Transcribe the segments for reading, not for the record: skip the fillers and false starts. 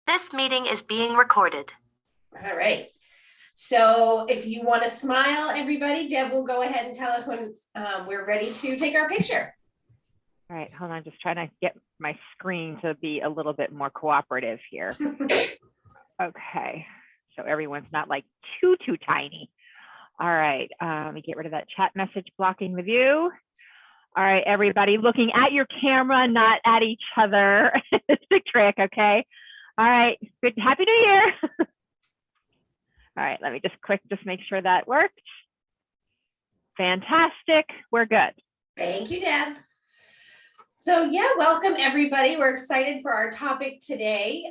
This meeting is being recorded. All right. So if you want to smile, everybody, Deb will go ahead and tell us when we're ready to take our picture. All right, hold on, just trying to get my screen to be a little bit more cooperative here. Okay, so everyone's not like too tiny. All right, let me get rid of that chat message blocking the view. All right, everybody looking at your camera, not at each other. It's a trick, okay? All right, good, Happy New Year. All right, let me just make sure that worked. Fantastic, we're good. Thank you, Deb. So yeah, welcome everybody. We're excited for our topic today,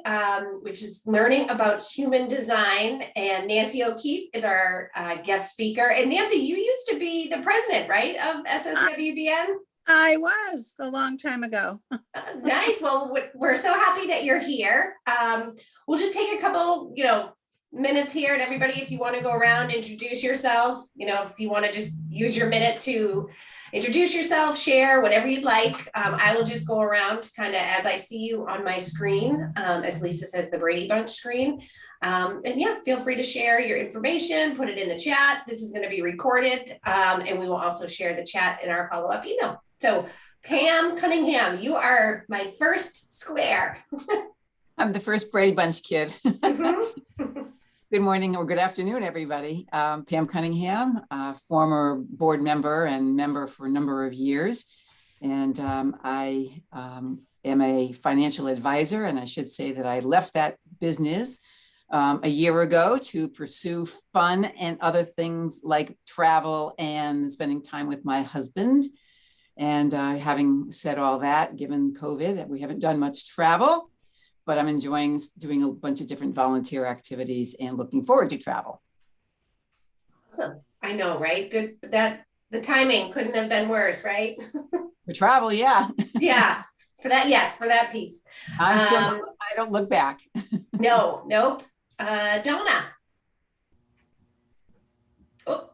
which is learning about human design. And Nancy OKeefe is our guest speaker. And Nancy, you used to be the president, right, of SSWBN? I was a long time ago. Nice. Well, we're so happy that you're here. We'll just take a couple, minutes here, and everybody, if you want to go around, introduce yourself. If you want to just use your minute to introduce yourself, share whatever you'd like. I will just go around kind of as I see you on my screen, as Lisa says, the Brady Bunch screen. And yeah, feel free to share your information, put it in the chat. This is going to be recorded, and we will also share the chat in our follow-up email. So Pam Cunningham, you are my first square. I'm the first Brady Bunch kid. Mm-hmm. Good morning or good afternoon, everybody. Pam Cunningham, former board member and member for a number of years. And I am a financial advisor, and I should say that I left that business a year ago to pursue fun and other things like travel and spending time with my husband. And having said all that, given COVID, we haven't done much travel, but I'm enjoying doing a bunch of different volunteer activities and looking forward to travel. Awesome. I know, right? Good. That the timing couldn't have been worse, right? For travel, yeah. Yeah. For that, yes, for that piece. I don't look back. Nope. Donna. Oh,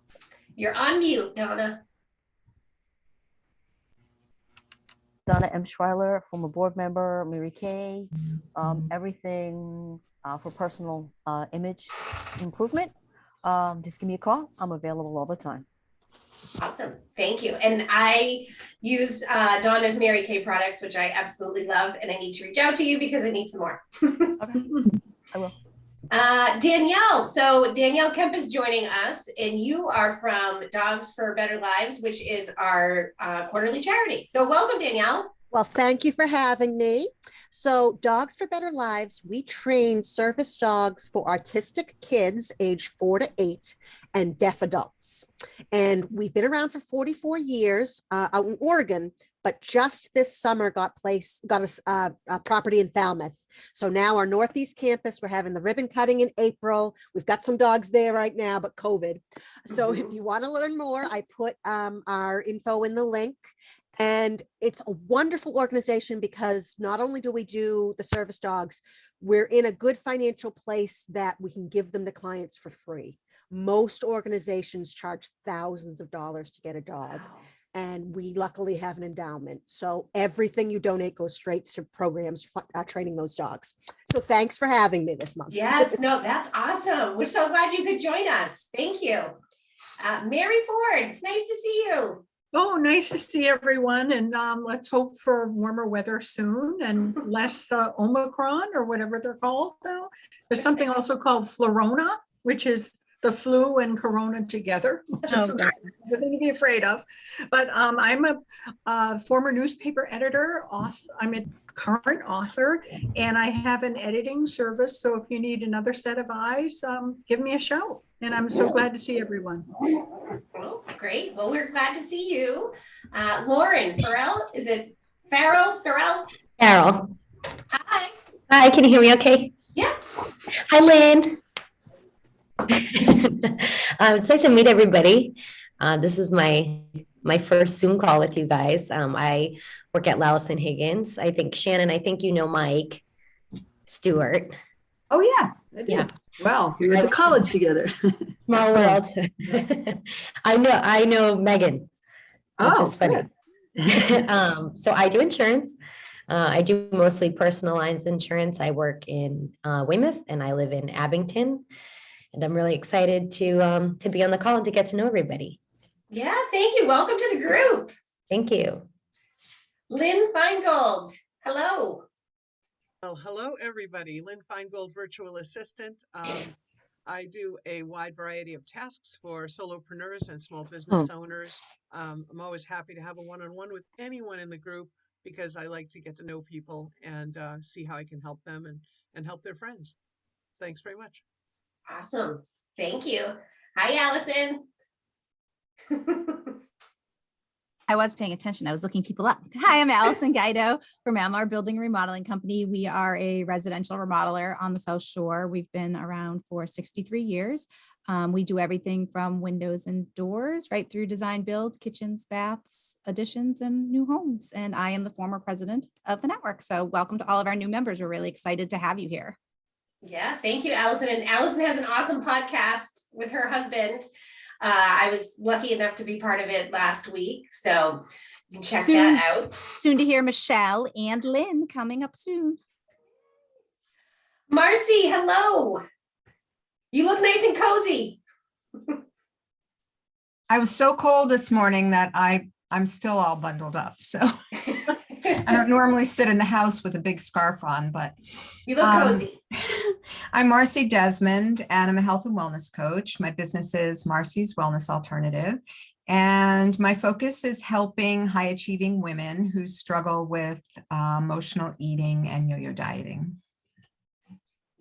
you're on mute, Donna. Donna M. Schreiler, former board member, Mary Kay, everything for personal image improvement. Just give me a call. I'm available all the time. Awesome. Thank you. And I use Donna's Mary Kay products, which I absolutely love. And I need to reach out to you because I need some more. Okay, I will. Danielle. So Danielle Kemp is joining us, and you are from Dogs for Better Lives, which is our quarterly charity. So welcome, Danielle. Well, thank you for having me. So Dogs for Better Lives, we train service dogs for autistic kids age 4 to 8 and deaf adults. And we've been around for 44 years out in Oregon, but just this summer got us a property in Falmouth. So now our Northeast campus, we're having the ribbon cutting in April. We've got some dogs there right now, but COVID. So if you want to learn more, I put our info in the link. And it's a wonderful organization because not only do we do the service dogs, we're in a good financial place that we can give them to clients for free. Most organizations charge thousands of dollars to get a dog. Wow. And we luckily have an endowment. So everything you donate goes straight to programs training those dogs. So thanks for having me this month. Yes, no, that's awesome. We're so glad you could join us. Thank you. Mary Ford, it's nice to see you. Oh, nice to see everyone. And let's hope for warmer weather soon and less Omicron or whatever they're called now. There's something also called Florona, which is the flu and corona together. Nothing to be afraid of. But I'm a former newspaper editor. I'm a current author, and I have an editing service. So if you need another set of eyes, give me a shout. And I'm so glad to see everyone. Oh, great. Well, we're glad to see you. Lauren Farrell, is it Farrell? Farrell? Farrell. Hi. Hi, can you hear me okay? Yeah. Hi, Lynn. It's nice to meet everybody. This is my first Zoom call with you guys. I work at Lallison Higgins. I think Shannon, I think you know Mike Stewart. Oh yeah, I do. Yeah. Wow, we went to college together. Small world. I know Megan, which is funny. So I do insurance. I do mostly personal lines insurance. I work in Weymouth and I live in Abington. And I'm really excited to be on the call and to get to know everybody. Yeah, thank you. Welcome to the group. Thank you. Lynn Feingold, hello. Well, hello, everybody. Lynn Feingold, virtual assistant. I do a wide variety of tasks for solopreneurs and small business owners. I'm always happy to have a one-on-one with anyone in the group because I like to get to know people and see how I can help them and help their friends. Thanks very much. Awesome. Thank you. Hi, Allison. I was paying attention. I was looking people up. Hi, I'm Allison Guido from Amlar Building and Remodeling Company. We are a residential remodeler on the South Shore. We've been around for 63 years. We do everything from windows and doors right through design build, kitchens, baths, additions, and new homes. And I am the former president of the network. So welcome to all of our new members. We're really excited to have you here. Yeah, thank you, Allison. And Allison has an awesome podcast with her husband. I was lucky enough to be part of it last week, so you can check that out. Soon to hear Michelle and Lynn coming up soon. Marcy, hello. You look nice and cozy. I was so cold this morning that I'm still all bundled up, so I don't normally sit in the house with a big scarf on, but you look cozy. I'm Marcy Desmond, and I'm a health and wellness coach. My business is Marcy's Wellness Alternative, and my focus is helping high-achieving women who struggle with emotional eating and yo-yo dieting.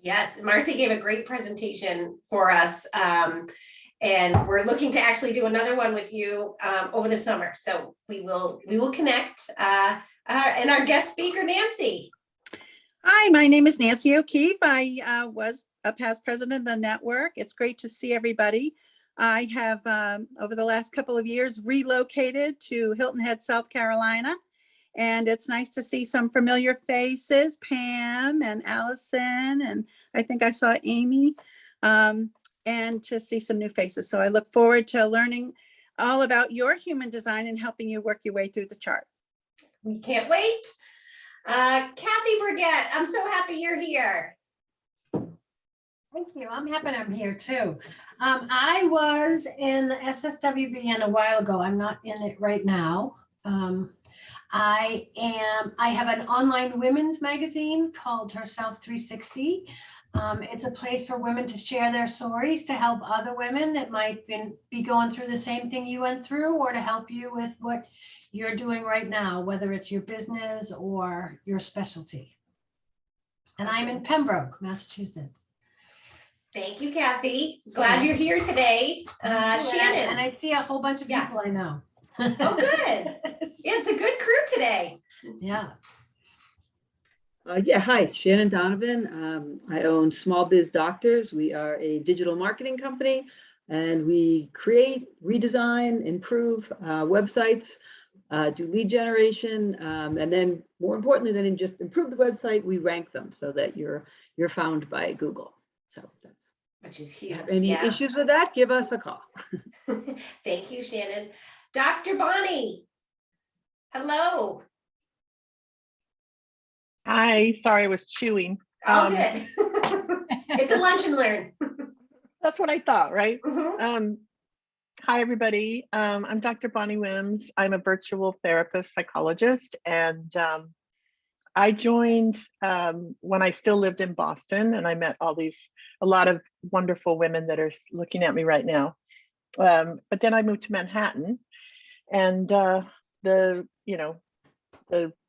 Yes, Marcy gave a great presentation for us, and we're looking to actually do another one with you over the summer. So we will connect. And our guest speaker, Nancy. Hi, my name is Nancy OKeefe. I was a past president of the network. It's great to see everybody. I have, over the last couple of years, relocated to Hilton Head, South Carolina. And it's nice to see some familiar faces, Pam and Allison, and I think I saw Amy, and to see some new faces. So I look forward to learning all about your human design and helping you work your way through the chart. We can't wait. Cathy Burgess, I'm so happy you're here. Thank you. I'm happy I'm here too. I was in the SSWBN a while ago. I'm not in it right now. I have an online women's magazine called Herself 360. It's a place for women to share their stories to help other women that might be going through the same thing you went through, or to help you with what you're doing right now, whether it's your business or your specialty. And I'm in Pembroke, Massachusetts. Thank you, Cathy. Glad you're here today. Shannon. And I see a whole bunch of people I know. Oh, good. Yeah, it's a good crew today. Yeah. Hi, Shannon Donovan. I own Small Biz Doctors. We are a digital marketing company, and we create, redesign, improve websites, do lead generation, and then more importantly than just improve the website, we rank them so that you're found by Google. So that's, which is huge. Any issues with that, give us a call. Thank you, Shannon. Dr. Bonnie, hello. Hi, sorry, I was chewing. Oh, good. It's a lunch and learn. That's what I thought, right? Mm-hmm. Hi, everybody. I'm Dr. Bonnie Wims. I'm a virtual therapist, psychologist, and I joined when I still lived in Boston, and I met a lot of wonderful women that are looking at me right now. But then I moved to Manhattan, and the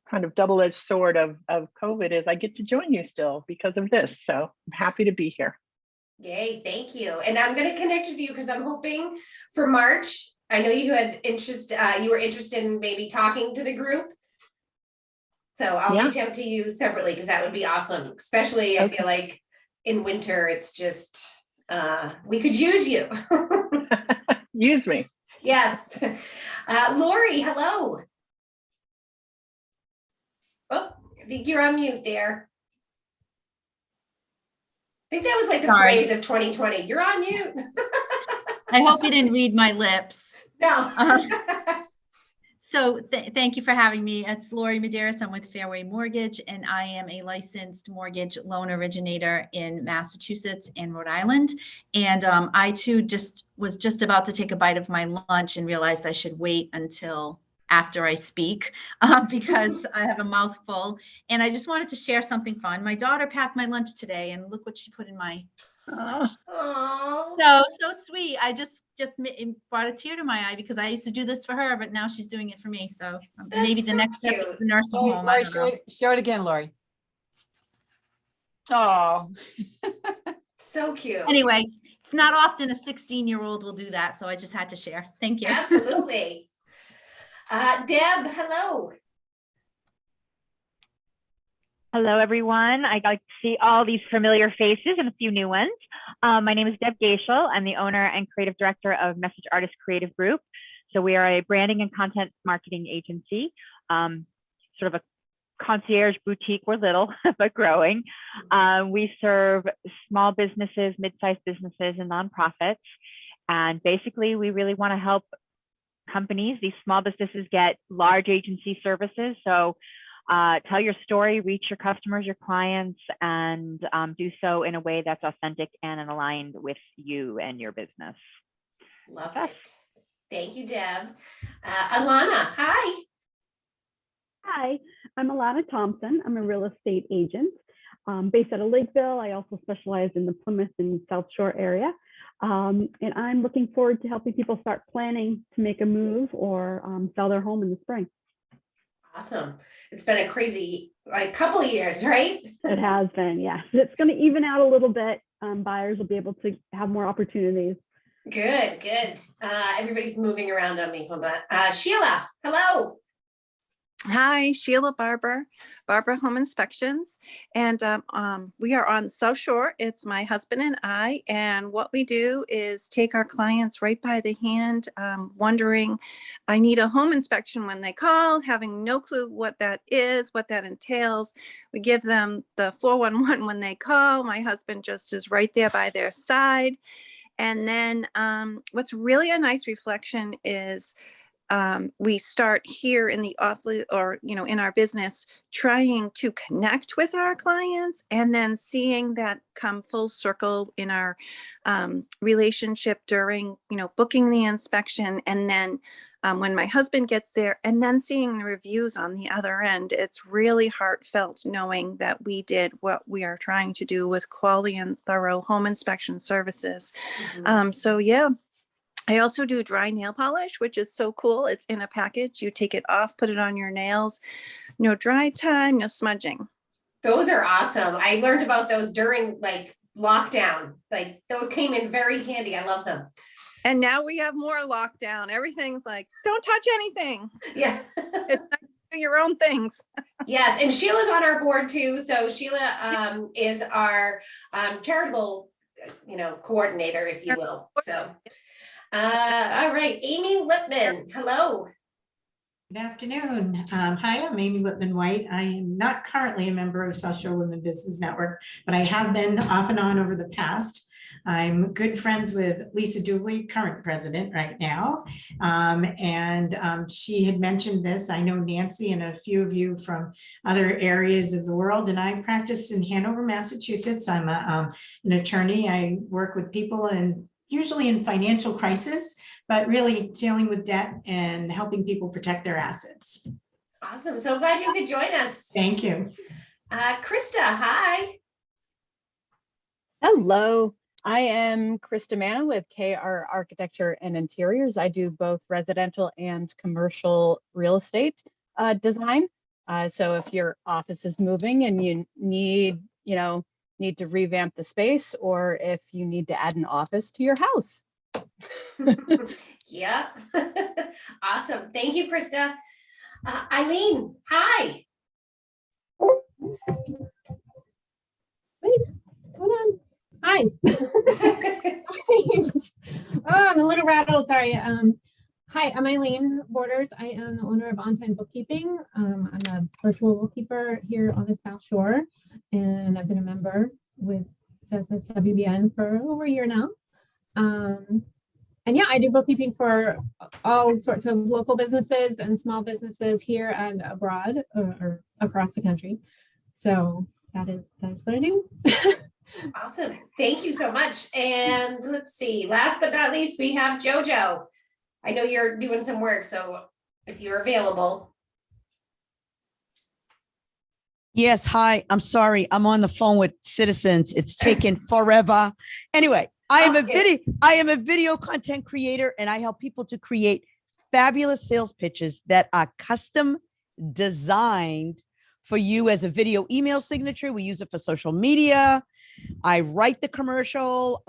kind of double-edged sword of COVID is I get to join you still because of this. So I'm happy to be here. Yay, thank you. And I'm going to connect with you because I'm hoping for March. I know you had interest, you were interested in maybe talking to the group. So I'll reach out to you separately because that would be awesome. Especially I feel like in winter, it's just, we could use you. Use me. Yes. Lori, hello. Oh, I think you're on mute there. I think that was like the phrase of 2020. You're on mute. I hope you didn't read my lips. No. Thank you for having me. It's Lori Medeiros. I'm with Fairway Mortgage, and I am a licensed mortgage loan originator in Massachusetts and Rhode Island. And I too was just about to take a bite of my lunch and realized I should wait until after I speak because I have a mouthful. And I just wanted to share something fun. My daughter packed my lunch today, and look what she put in my lunch. So sweet. I just brought a tear to my eye because I used to do this for her, but now she's doing it for me. So maybe the next step is the nursing home. I don't know. Show it again, Lori. Oh, so cute. Anyway, it's not often a 16-year-old will do that, so I just had to share. Thank you. Absolutely. Deb, hello. Hello, everyone. I got to see all these familiar faces and a few new ones. My name is Deb Geisel. I'm the owner and creative director of Message Artist Creative Group. So we are a branding and content marketing agency, sort of a concierge boutique. We're little, but growing. We serve small businesses, mid-sized businesses, and nonprofits. And basically, we really want to help companies, these small businesses, get large agency services. So tell your story, reach your customers, your clients, and do so in a way that's authentic and aligned with you and your business. Love it. Thank you, Deb. Alana, hi. Hi, I'm Alana Thompson. I'm a real estate agent based out of Lakeville. I also specialize in the Plymouth and South Shore area. And I'm looking forward to helping people start planning to make a move or sell their home in the spring. Awesome. It's been a crazy couple of years, right? It has been, yeah. It's going to even out a little bit. Buyers will be able to have more opportunities. Good. Everybody's moving around on me. Hold on. Sheila, hello. Hi, Sheila Barber, Barber Home Inspections. And we are on the South Shore. It's my husband and I. And what we do is take our clients right by the hand, wondering, I need a home inspection when they call, having no clue what that is, what that entails. We give them the 411 when they call. My husband just is right there by their side. And then what's really a nice reflection is we start here in the office or, in our business, trying to connect with our clients and then seeing that come full circle in our relationship during, booking the inspection. And then when my husband gets there and then seeing the reviews on the other end, it's really heartfelt knowing that we did what we are trying to do with quality and thorough home inspection services. So yeah. I also do dry nail polish, which is so cool. It's in a package. You take it off, put it on your nails. No dry time, no smudging. Those are awesome. I learned about those during lockdown. Those came in very handy. I love them. And now we have more lockdown. Everything's like, don't touch anything. Yeah. It's not do your own things. Yes. And Sheila's on our board too. So Sheila is our charitable, coordinator, if you will. So. All right, Amy Whitman, hello. Good afternoon. Hi, I'm Amy Whitman White. I am not currently a member of South Shore Women Business Network, but I have been off and on over the past. I'm good friends with Lisa Dooley, current president right now. She had mentioned this. I know Nancy and a few of you from other areas of the world, and I practice in Hanover, Massachusetts. I'm an attorney. I work with people and usually in financial crisis, but really dealing with debt and helping people protect their assets. Awesome. So glad you could join us. Thank you. Krista, hi. Hello. I am Krista Manna with KR Architecture and Interiors. I do both residential and commercial real estate design. So if your office is moving and you need to revamp the space, or if you need to add an office to your house. Yeah. Awesome. Thank you, Krista. Eileen, hi. Wait, hold on. Hi. I'm a little rattled, sorry. Hi, I'm Eileen Borders. I am the owner of On Time Bookkeeping. I'm a virtual bookkeeper here on the South Shore, and I've been a member with SSWBN for over a year now. yeah, I do bookkeeping for all sorts of local businesses and small businesses here and abroad or across the country. So that is what I do. Awesome. Thank you so much. And let's see, last but not least, we have Jojo. I know you're doing some work, so if you're available. Yes, hi. I'm sorry. I'm on the phone with citizens. It's taken forever. Anyway, I am a video content creator, and I help people to create fabulous sales pitches that are custom designed for you as a video email signature. We use it for social media. I write the commercial.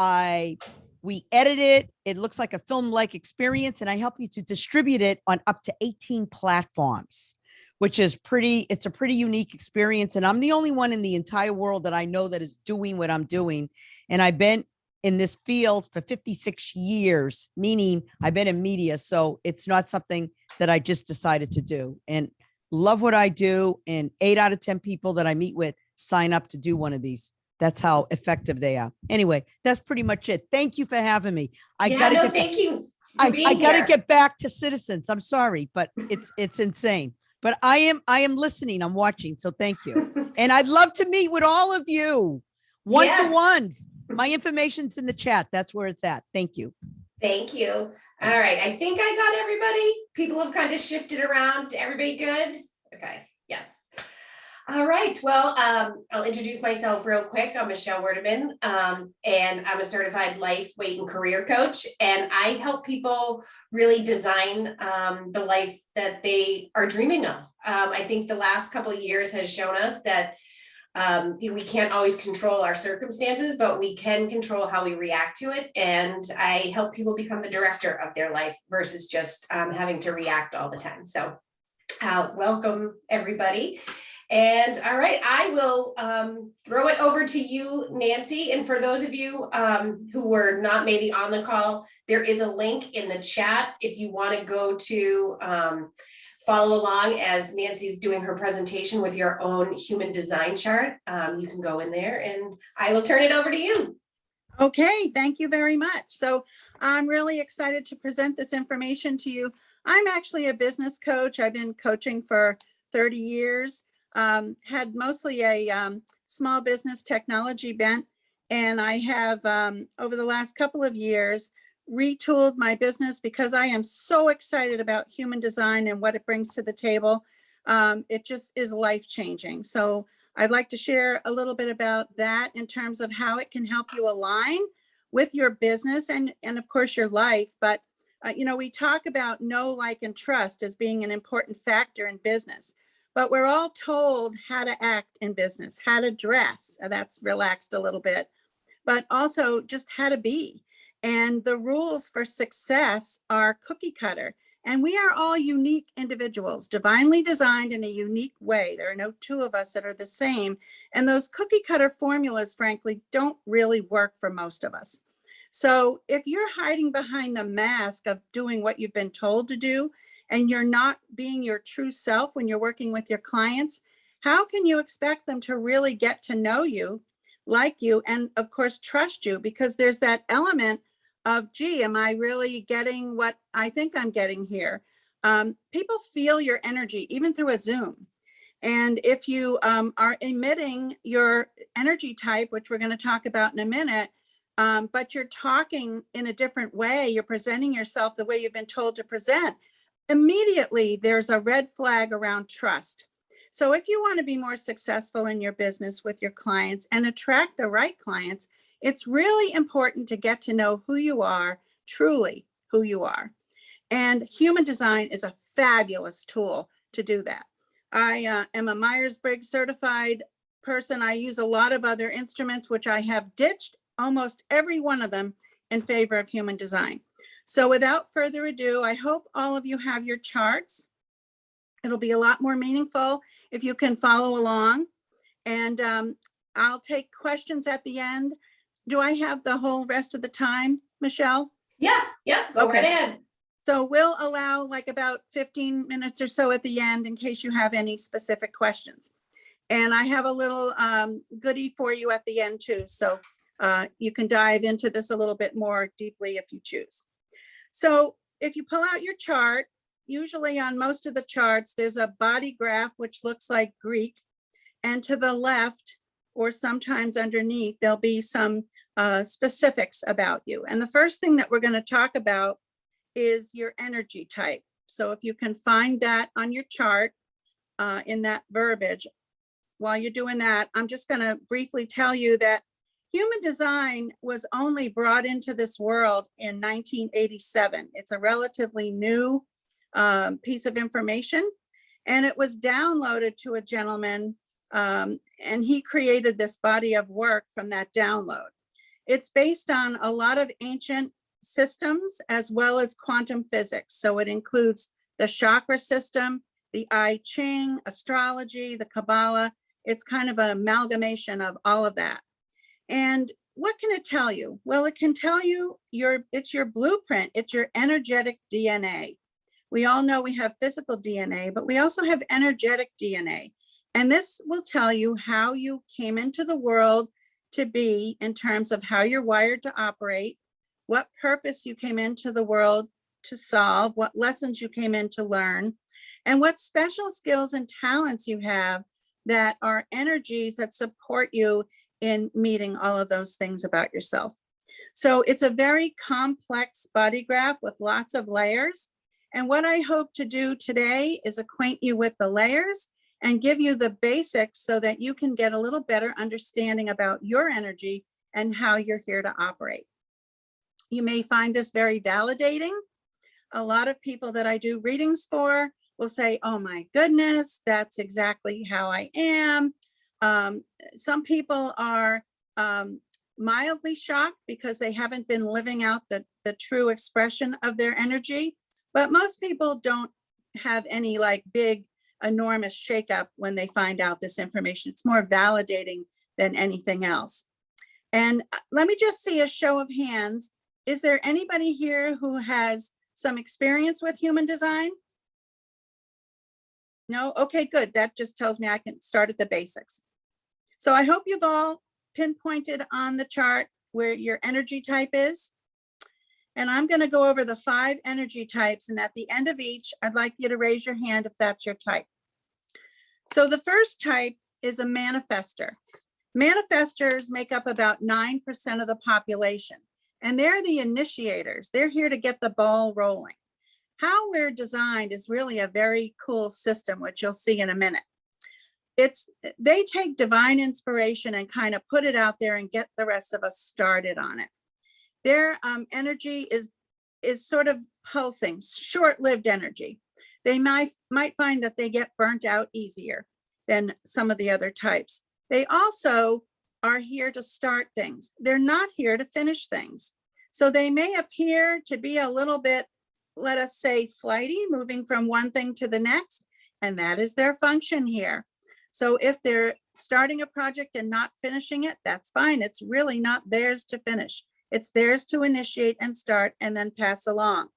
We edit it. It looks like a film-like experience, and I help you to distribute it on up to 18 platforms, which is it's a pretty unique experience. And I'm the only one in the entire world that I know that is doing what I'm doing. And I've been in this field for 56 years, meaning I've been in media. So it's not something that I just decided to do, and love what I do. And 8 out of 10 people that I meet with sign up to do one of these. That's how effective they are. Anyway, that's pretty much it. Thank you for having me. Thank you. I got to get back to citizens. I'm sorry, but it's insane. But I am listening. I'm watching. So thank you. And I'd love to meet with all of you. One-to-ones. My information's in the chat. That's where it's at. Thank you. Thank you. All right. I think I got everybody. People have kind of shifted around. Everybody good? Okay. Yes. All right. Well, I'll introduce myself real quick. I'm Michelle Werdeman, and I'm a certified life, weight, and career coach. And I help people really design the life that they are dreaming of. I think the last couple of years has shown us that we can't always control our circumstances, but we can control how we react to it. And I help people become the director of their life versus just having to react all the time. So welcome, everybody. And all right, I will throw it over to you, Nancy. And for those of you who were not maybe on the call, there is a link in the chat if you want to go to follow along as Nancy's doing her presentation with your own human design chart. You can go in there, and I will turn it over to you. Okay, thank you very much. So I'm really excited to present this information to you. I'm actually a business coach. I've been coaching for 30 years. Had mostly a small business technology bent, and I have over the last couple of years retooled my business because I am so excited about human design and what it brings to the table. It just is life-changing. So I'd like to share a little bit about that in terms of how it can help you align with your business and of course your life. But you know, we talk about know, like, and trust as being an important factor in business. But we're all told how to act in business, how to dress. That's relaxed a little bit, but also just how to be. And the rules for success are cookie cutter. And we are all unique individuals, divinely designed in a unique way. There are no two of us that are the same. And those cookie cutter formulas, frankly, don't really work for most of us. So if you're hiding behind the mask of doing what you've been told to do, and you're not being your true self when you're working with your clients, how can you expect them to really get to know you, like you, and of course, trust you? Because there's that element of, gee, am I really getting what I think I'm getting here? People feel your energy, even through a Zoom. And if you are emitting your energy type, which we're going to talk about in a minute, but you're talking in a different way, you're presenting yourself the way you've been told to present, immediately there's a red flag around trust. So if you want to be more successful in your business with your clients and attract the right clients, it's really important to get to know who you are, truly who you are. And human design is a fabulous tool to do that. I am a Myers-Briggs certified person. I use a lot of other instruments, which I have ditched almost every one of them in favor of human design. So without further ado, I hope all of you have your charts. It'll be a lot more meaningful if you can follow along. And I'll take questions at the end. Do I have the whole rest of the time, Michelle? Yeah, go right ahead. So we'll allow like about 15 minutes or so at the end in case you have any specific questions. And I have a little goodie for you at the end too. So you can dive into this a little bit more deeply if you choose. So if you pull out your chart, usually on most of the charts, there's a body graph, which looks like Greek. And to the left, or sometimes underneath, there'll be some specifics about you. And the first thing that we're going to talk about is your energy type. So if you can find that on your chart in that verbiage, while you're doing that, I'm just going to briefly tell you that human design was only brought into this world in 1987. It's a relatively new piece of information, and it was downloaded to a gentleman, and he created this body of work from that download. It's based on a lot of ancient systems as well as quantum physics. So it includes the chakra system, the I Ching, astrology, the Kabbalah. It's kind of an amalgamation of all of that. And what can it tell you? Well, it can tell you it's your blueprint. It's your energetic DNA. We all know we have physical DNA, but we also have energetic DNA. And this will tell you how you came into the world to be in terms of how you're wired to operate, what purpose you came into the world to solve, what lessons you came in to learn, and what special skills and talents you have that are energies that support you in meeting all of those things about yourself. So it's a very complex body graph with lots of layers. And what I hope to do today is acquaint you with the layers and give you the basics so that you can get a little better understanding about your energy and how you're here to operate. You may find this very validating. A lot of people that I do readings for will say, oh my goodness, that's exactly how I am. Some people are mildly shocked because they haven't been living out the true expression of their energy, but most people don't have any like big, enormous shakeup when they find out this information. It's more validating than anything else. And let me just see a show of hands. Is there anybody here who has some experience with human design? No? Okay, good. That just tells me I can start at the basics. So I hope you've all pinpointed on the chart where your energy type is. And I'm going to go over the 5 energy types. And at the end of each, I'd like you to raise your hand if that's your type. So the first type is a manifester. Manifestors make up about 9% of the population, and they're the initiators. They're here to get the ball rolling. How we're designed is really a very cool system, which you'll see in a minute. They take divine inspiration and kind of put it out there and get the rest of us started on it. Their energy is sort of pulsing, short-lived energy. They might find that they get burnt out easier than some of the other types. They also are here to start things. They're not here to finish things. So they may appear to be a little bit, let us say, flighty, moving from one thing to the next, and that is their function here. So if they're starting a project and not finishing it, that's fine. It's really not theirs to finish. It's theirs to initiate and start and then pass along.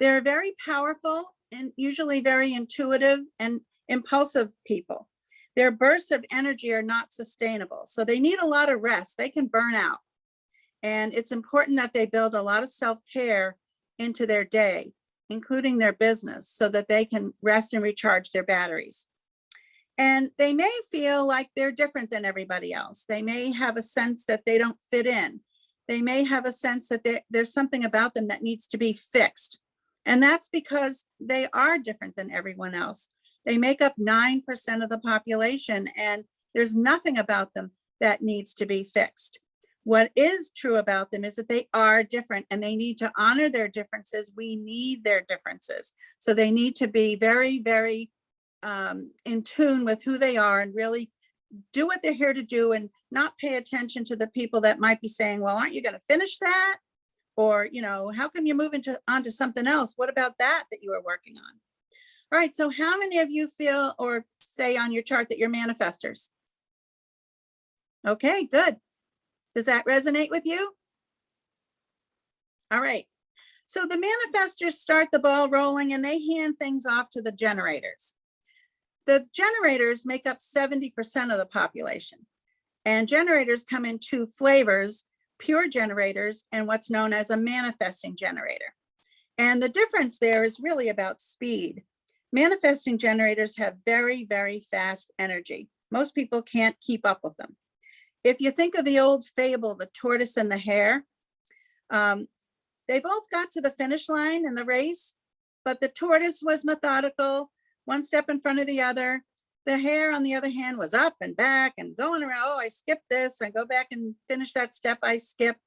They're very powerful and usually very intuitive and impulsive people. Their bursts of energy are not sustainable, so they need a lot of rest. They can burn out. And it's important that they build a lot of self-care into their day, including their business, so that they can rest and recharge their batteries. And they may feel like they're different than everybody else. They may have a sense that they don't fit in. They may have a sense that there's something about them that needs to be fixed. And that's because they are different than everyone else. They make up 9% of the population, and there's nothing about them that needs to be fixed. What is true about them is that they are different, and they need to honor their differences. We need their differences. So they need to be very, very in tune with who they are and really do what they're here to do, and not pay attention to the people that might be saying, well, aren't you going to finish that? Or, you know, how come you're moving onto something else? What about that you were working on? All right, so how many of you feel or say on your chart that you're manifestors? Okay, good. Does that resonate with you? All right, so the manifestors start the ball rolling and they hand things off to the generators. The generators make up 70% of the population, and generators come in 2 flavors, pure generators and what's known as a manifesting generator. And the difference there is really about speed. Manifesting generators have very, very fast energy. Most people can't keep up with them. If you think of the old fable, the tortoise and the hare, they both got to the finish line in the race, but the tortoise was methodical, one step in front of the other. The hare, on the other hand, was up and back and going around. Oh, I skipped this. I go back and finish that step I skipped.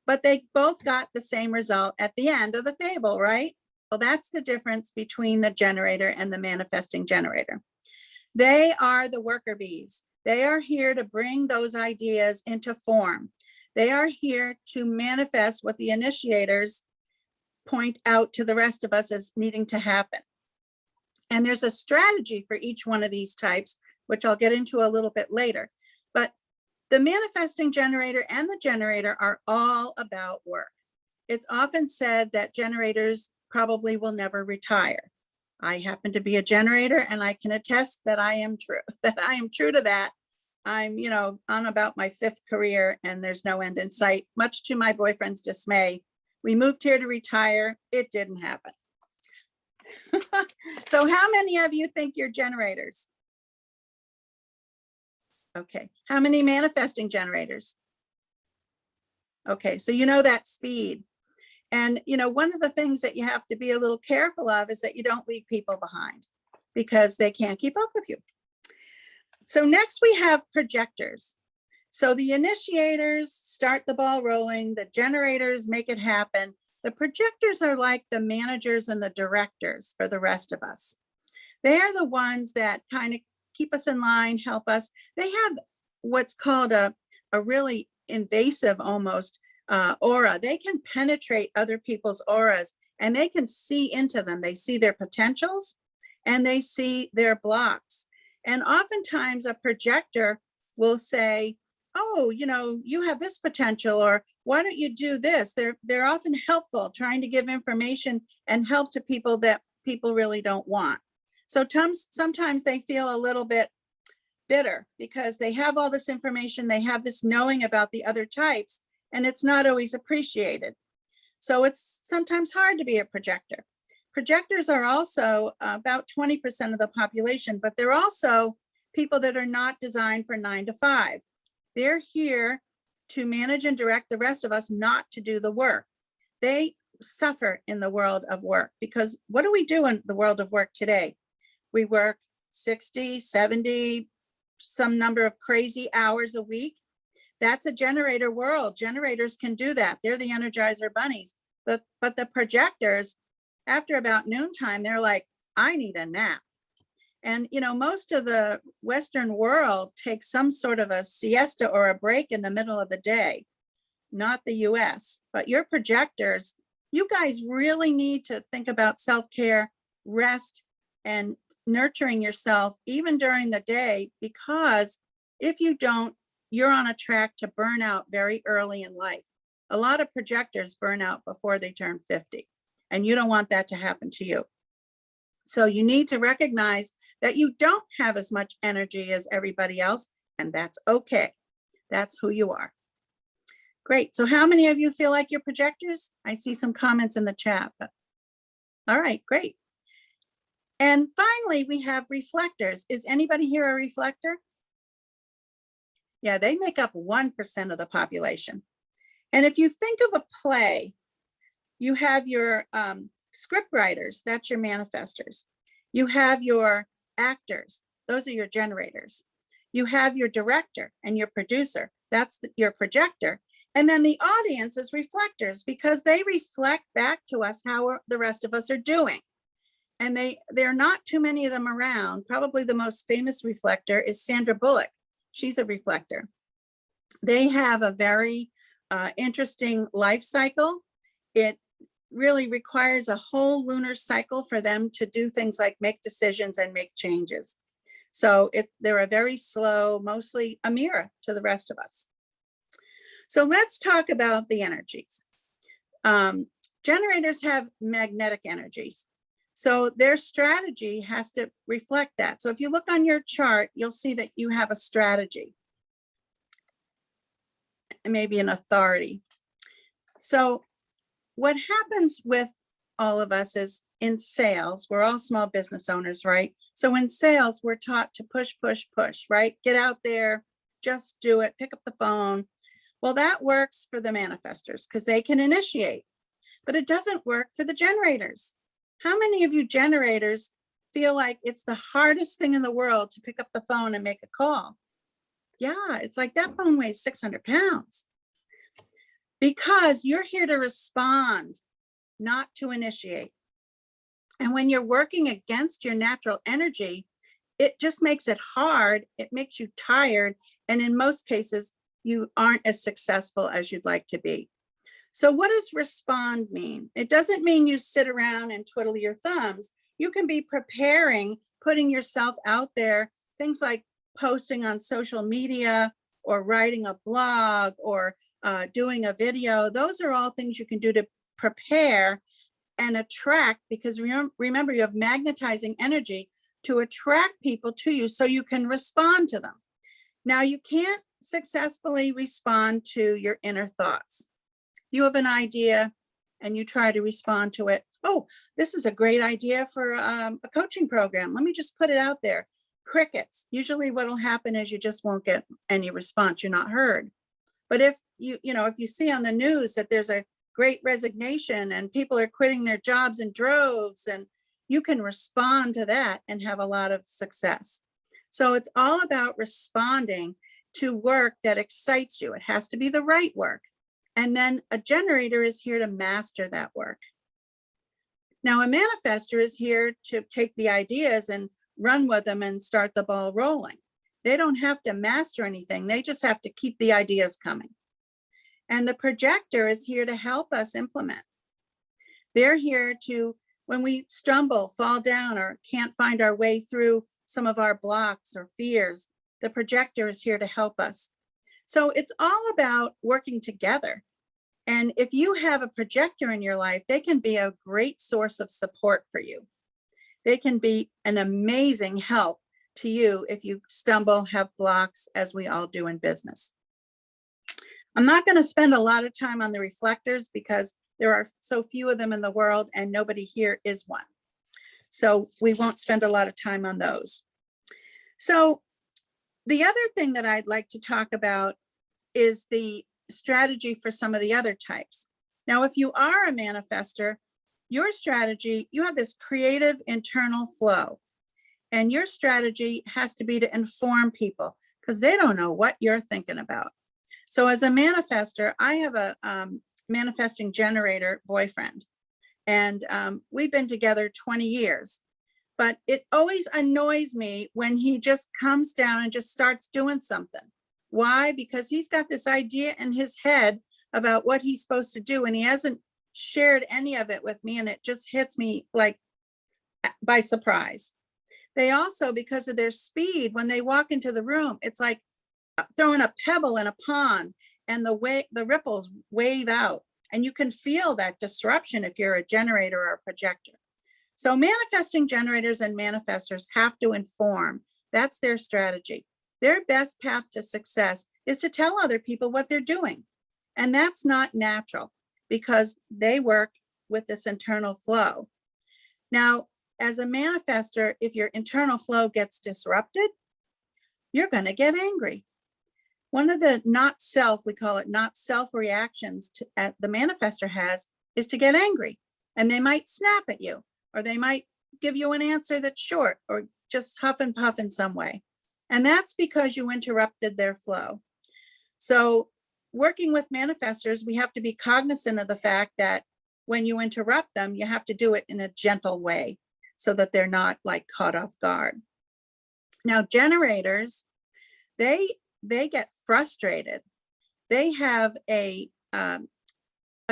But they both got the same result at the end of the fable, right? Well, that's the difference between the generator and the manifesting generator. They are the worker bees. They are here to bring those ideas into form. They are here to manifest what the initiators point out to the rest of us as needing to happen. And there's a strategy for each one of these types, which I'll get into a little bit later. But the manifesting generator and the generator are all about work. It's often said that generators probably will never retire. I happen to be a generator, and I can attest that I am true to that. I'm, on about my 5th career, and there's no end in sight, much to my boyfriend's dismay. We moved here to retire. It didn't happen. So how many of you think you're generators? Okay. How many manifesting generators? Okay. So you know that speed. And, one of the things that you have to be a little careful of is that you don't leave people behind because they can't keep up with you. So next we have projectors. So the initiators start the ball rolling, the generators make it happen. The projectors are like the managers and the directors for the rest of us. They are the ones that kind of keep us in line, help us. They have what's called a really invasive almost aura. They can penetrate other people's auras and they can see into them. They see their potentials and they see their blocks. And oftentimes a projector will say, oh, you have this potential, or why don't you do this? They're often helpful, trying to give information and help to people that people really don't want. So sometimes they feel a little bit bitter because they have all this information, they have this knowing about the other types, and it's not always appreciated. So it's sometimes hard to be a projector. Projectors are also about 20% of the population, but they're also people that are not designed for 9 to 5. They're here to manage and direct the rest of us not to do the work. They suffer in the world of work because what do we do in the world of work today? We work 60, 70, some number of crazy hours a week. That's a generator world. Generators can do that. They're the Energizer bunnies. But the projectors, after about noontime, they're like, I need a nap. And, most of the Western world takes some sort of a siesta or a break in the middle of the day, not the US. But your projectors, you guys really need to think about self-care, rest, and nurturing yourself even during the day, because if you don't, you're on a track to burn out very early in life. A lot of projectors burn out before they turn 50, and you don't want that to happen to you. So you need to recognize that you don't have as much energy as everybody else, and that's okay. That's who you are. Great. So how many of you feel like you're projectors? I see some comments in the chat. But... All right, great. And finally, we have reflectors. Is anybody here a reflector? Yeah, they make up 1% of the population. And if you think of a play, you have your script writers, that's your manifestors. You have your actors, those are your generators. You have your director and your producer, that's your projector. And then the audience is reflectors because they reflect back to us how the rest of us are doing. And there are not too many of them around. Probably the most famous reflector is Sandra Bullock. She's a reflector. They have a very interesting life cycle. It really requires a whole lunar cycle for them to do things like make decisions and make changes. So they're a very slow, mostly a mirror to the rest of us. So let's talk about the energies. Generators have magnetic energies. So their strategy has to reflect that. So if you look on your chart, you'll see that you have a strategy. and maybe an authority. So what happens with all of us is in sales, we're all small business owners, right? So in sales, we're taught to push, push, push, right? Get out there, just do it, pick up the phone. Well, that works for the manifestors because they can initiate, but it doesn't work for the generators. How many of you generators feel like it's the hardest thing in the world to pick up the phone and make a call? Yeah, it's like that phone weighs 600 pounds because you're here to respond, not to initiate. And when you're working against your natural energy, it just makes it hard. It makes you tired. And in most cases, you aren't as successful as you'd like to be. So what does respond mean? It doesn't mean you sit around and twiddle your thumbs. You can be preparing, putting yourself out there, things like posting on social media or writing a blog or doing a video. Those are all things you can do to prepare and attract, because remember, you have magnetizing energy to attract people to you so you can respond to them. Now, you can't successfully respond to your inner thoughts. You have an idea and you try to respond to it. Oh, this is a great idea for a coaching program. Let me just put it out there. Crickets. Usually what will happen is you just won't get any response. You're not heard. But if if you see on the news that there's a great resignation and people are quitting their jobs in droves, and you can respond to that and have a lot of success. So it's all about responding to work that excites you. It has to be the right work. And then a generator is here to master that work. Now, a manifestor is here to take the ideas and run with them and start the ball rolling. They don't have to master anything. They just have to keep the ideas coming. And the projector is here to help us implement. They're here to, when we stumble, fall down, or can't find our way through some of our blocks or fears, the projector is here to help us. So it's all about working together. And if you have a projector in your life, they can be a great source of support for you. They can be an amazing help to you if you stumble, have blocks, as we all do in business. I'm not going to spend a lot of time on the reflectors because there are so few of them in the world and nobody here is one. So we won't spend a lot of time on those. So the other thing that I'd like to talk about is the strategy for some of the other types. Now, if you are a manifestor, your strategy, you have this creative internal flow, and your strategy has to be to inform people because they don't know what you're thinking about. So as a manifestor, I have a manifesting generator boyfriend, and we've been together 20 years, but it always annoys me when he just comes down and just starts doing something. Why? Because he's got this idea in his head about what he's supposed to do, and he hasn't shared any of it with me, and it just hits me like by surprise. They also, because of their speed, when they walk into the room, it's like throwing a pebble in a pond, and the ripples wave out, and you can feel that disruption if you're a generator or a projector. So manifesting generators and manifestors have to inform. That's their strategy. Their best path to success is to tell other people what they're doing. And that's not natural because they work with this internal flow. Now, as a manifestor, if your internal flow gets disrupted, you're going to get angry. One of the not self, we call it not self reactions the manifestor has is to get angry. And they might snap at you, or they might give you an answer that's short, or just huff and puff in some way. And that's because you interrupted their flow. So working with manifestors, we have to be cognizant of the fact that when you interrupt them, you have to do it in a gentle way so that they're not like caught off guard. Now, generators, they get frustrated. They have a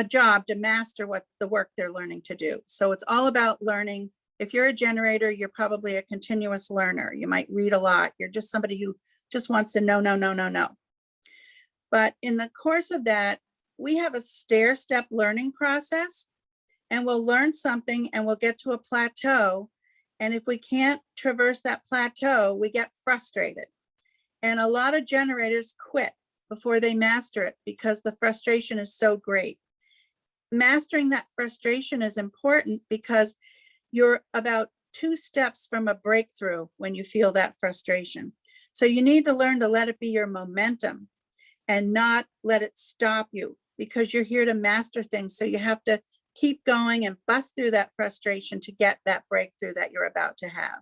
job to master what the work they're learning to do. So it's all about learning. If you're a generator, you're probably a continuous learner. You might read a lot. You're just somebody who just wants to know. But in the course of that, we have a stair-step learning process, and we'll learn something and we'll get to a plateau. And if we can't traverse that plateau, we get frustrated. And a lot of generators quit before they master it because the frustration is so great. Mastering that frustration is important because you're about 2 steps from a breakthrough when you feel that frustration. So you need to learn to let it be your momentum and not let it stop you, because you're here to master things. So you have to keep going and bust through that frustration to get that breakthrough that you're about to have.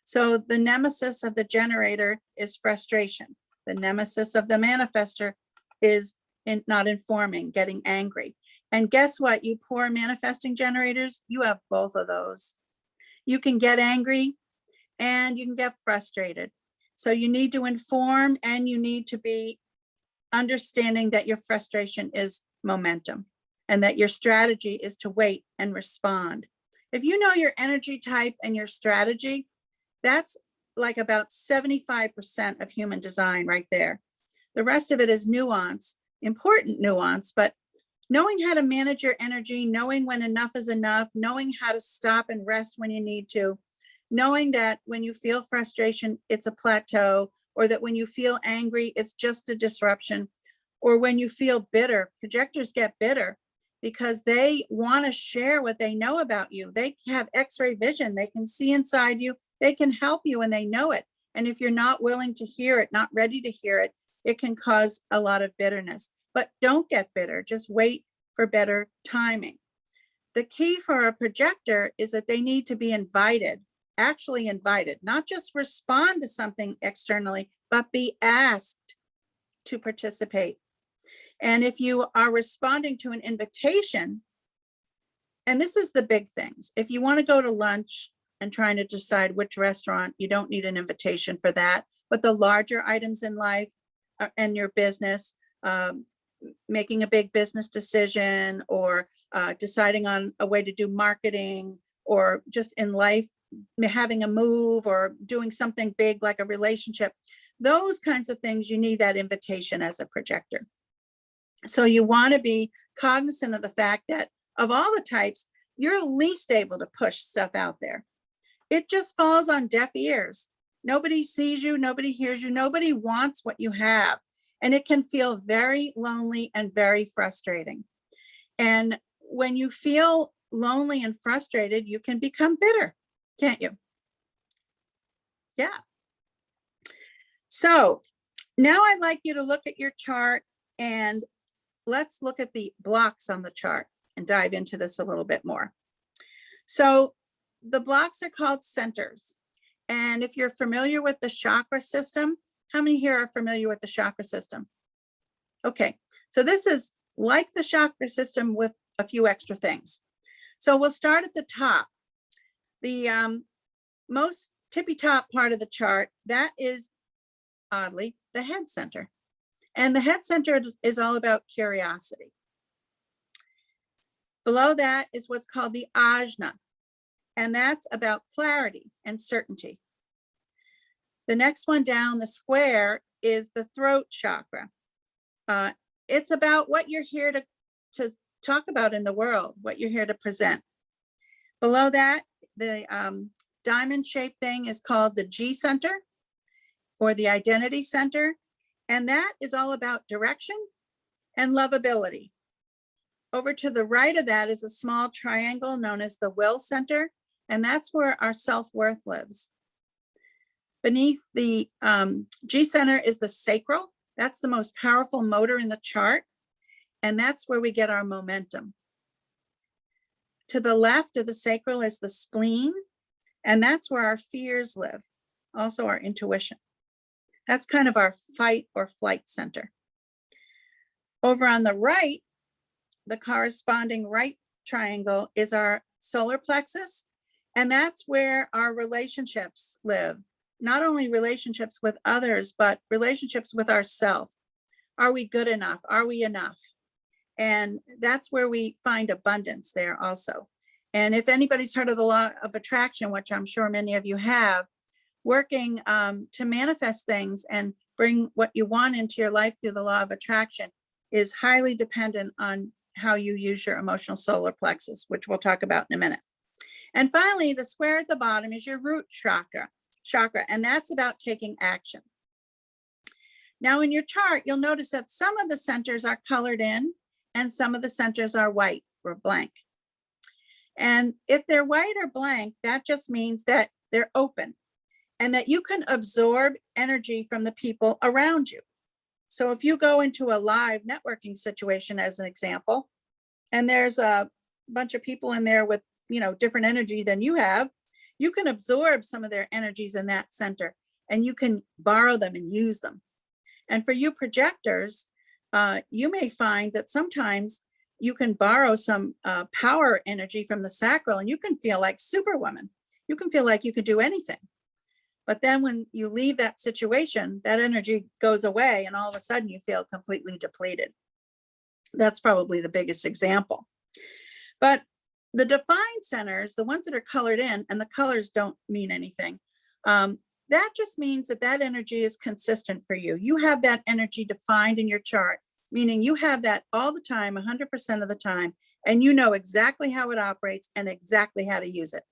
So the nemesis of the generator is frustration. The nemesis of the manifester is not informing, getting angry. And guess what, you poor manifesting generators, you have both of those. You can get angry and you can get frustrated. So you need to inform, and you need to be understanding that your frustration is momentum and that your strategy is to wait and respond. If you know your energy type and your strategy, that's like about 75% of human design right there. The rest of it is nuance, important nuance, but knowing how to manage your energy, knowing when enough is enough, knowing how to stop and rest when you need to, knowing that when you feel frustration, it's a plateau, or that when you feel angry, it's just a disruption, or when you feel bitter. Projectors get bitter because they want to share what they know about you. They have X-ray vision. They can see inside you. They can help you, and they know it. And if you're not willing to hear it, not ready to hear it, it can cause a lot of bitterness. But don't get bitter. Just wait for better timing. The key for a projector is that they need to be invited, actually invited, not just respond to something externally, but be asked to participate. And if you are responding to an invitation, and this is the big things, if you want to go to lunch and trying to decide which restaurant, you don't need an invitation for that. But the larger items in life and your business, making a big business decision, or deciding on a way to do marketing, or just in life, having a move or doing something big like a relationship, those kinds of things, you need that invitation as a projector. So you want to be cognizant of the fact that of all the types, you're least able to push stuff out there. It just falls on deaf ears. Nobody sees you, nobody hears you, nobody wants what you have. And it can feel very lonely and very frustrating. And when you feel lonely and frustrated, you can become bitter, can't you? Yeah. So now I'd like you to look at your chart, and let's look at the blocks on the chart and dive into this a little bit more. So the blocks are called centers. And if you're familiar with the chakra system, how many here are familiar with the chakra system? Okay, so this is like the chakra system with a few extra things. So we'll start at the top. The most tippy top part of the chart, that is oddly the head center. And the head center is all about curiosity. Below that is what's called the Ajna, and that's about clarity and certainty. The next one down, the square, is the throat chakra. It's about what you're here to talk about in the world, what you're here to present. Below that, the diamond-shaped thing is called the G center, or the identity center, and that is all about direction and lovability. Over to the right of that is a small triangle known as the will center, and that's where our self-worth lives. Beneath the G center is the sacral. That's the most powerful motor in the chart, and that's where we get our momentum. To the left of the sacral is the spleen, and that's where our fears live, also our intuition. That's kind of our fight or flight center. Over on the right, the corresponding right triangle is our solar plexus, and that's where our relationships live. Not only relationships with others, but relationships with ourselves. Are we good enough? Are we enough? And that's where we find abundance there also. And if anybody's heard of the law of attraction, which I'm sure many of you have, working to manifest things and bring what you want into your life through the law of attraction is highly dependent on how you use your emotional solar plexus, which we'll talk about in a minute. And finally, the square at the bottom is your root chakra, and that's about taking action. Now in your chart, you'll notice that some of the centers are colored in and some of the centers are white or blank. And if they're white or blank, that just means that they're open and that you can absorb energy from the people around you. So if you go into a live networking situation, as an example, and there's a bunch of people in there with, you know, different energy than you have, you can absorb some of their energies in that center and you can borrow them and use them. And for you projectors, you may find that sometimes you can borrow some power energy from the sacral and you can feel like Superwoman. You can feel like you could do anything. But then when you leave that situation, that energy goes away and all of a sudden you feel completely depleted. That's probably the biggest example. But the defined centers, the ones that are colored in, and the colors don't mean anything, that just means that that energy is consistent for you. You have that energy defined in your chart, meaning you have that all the time, 100% of the time, and you know exactly how it operates and exactly how to use it.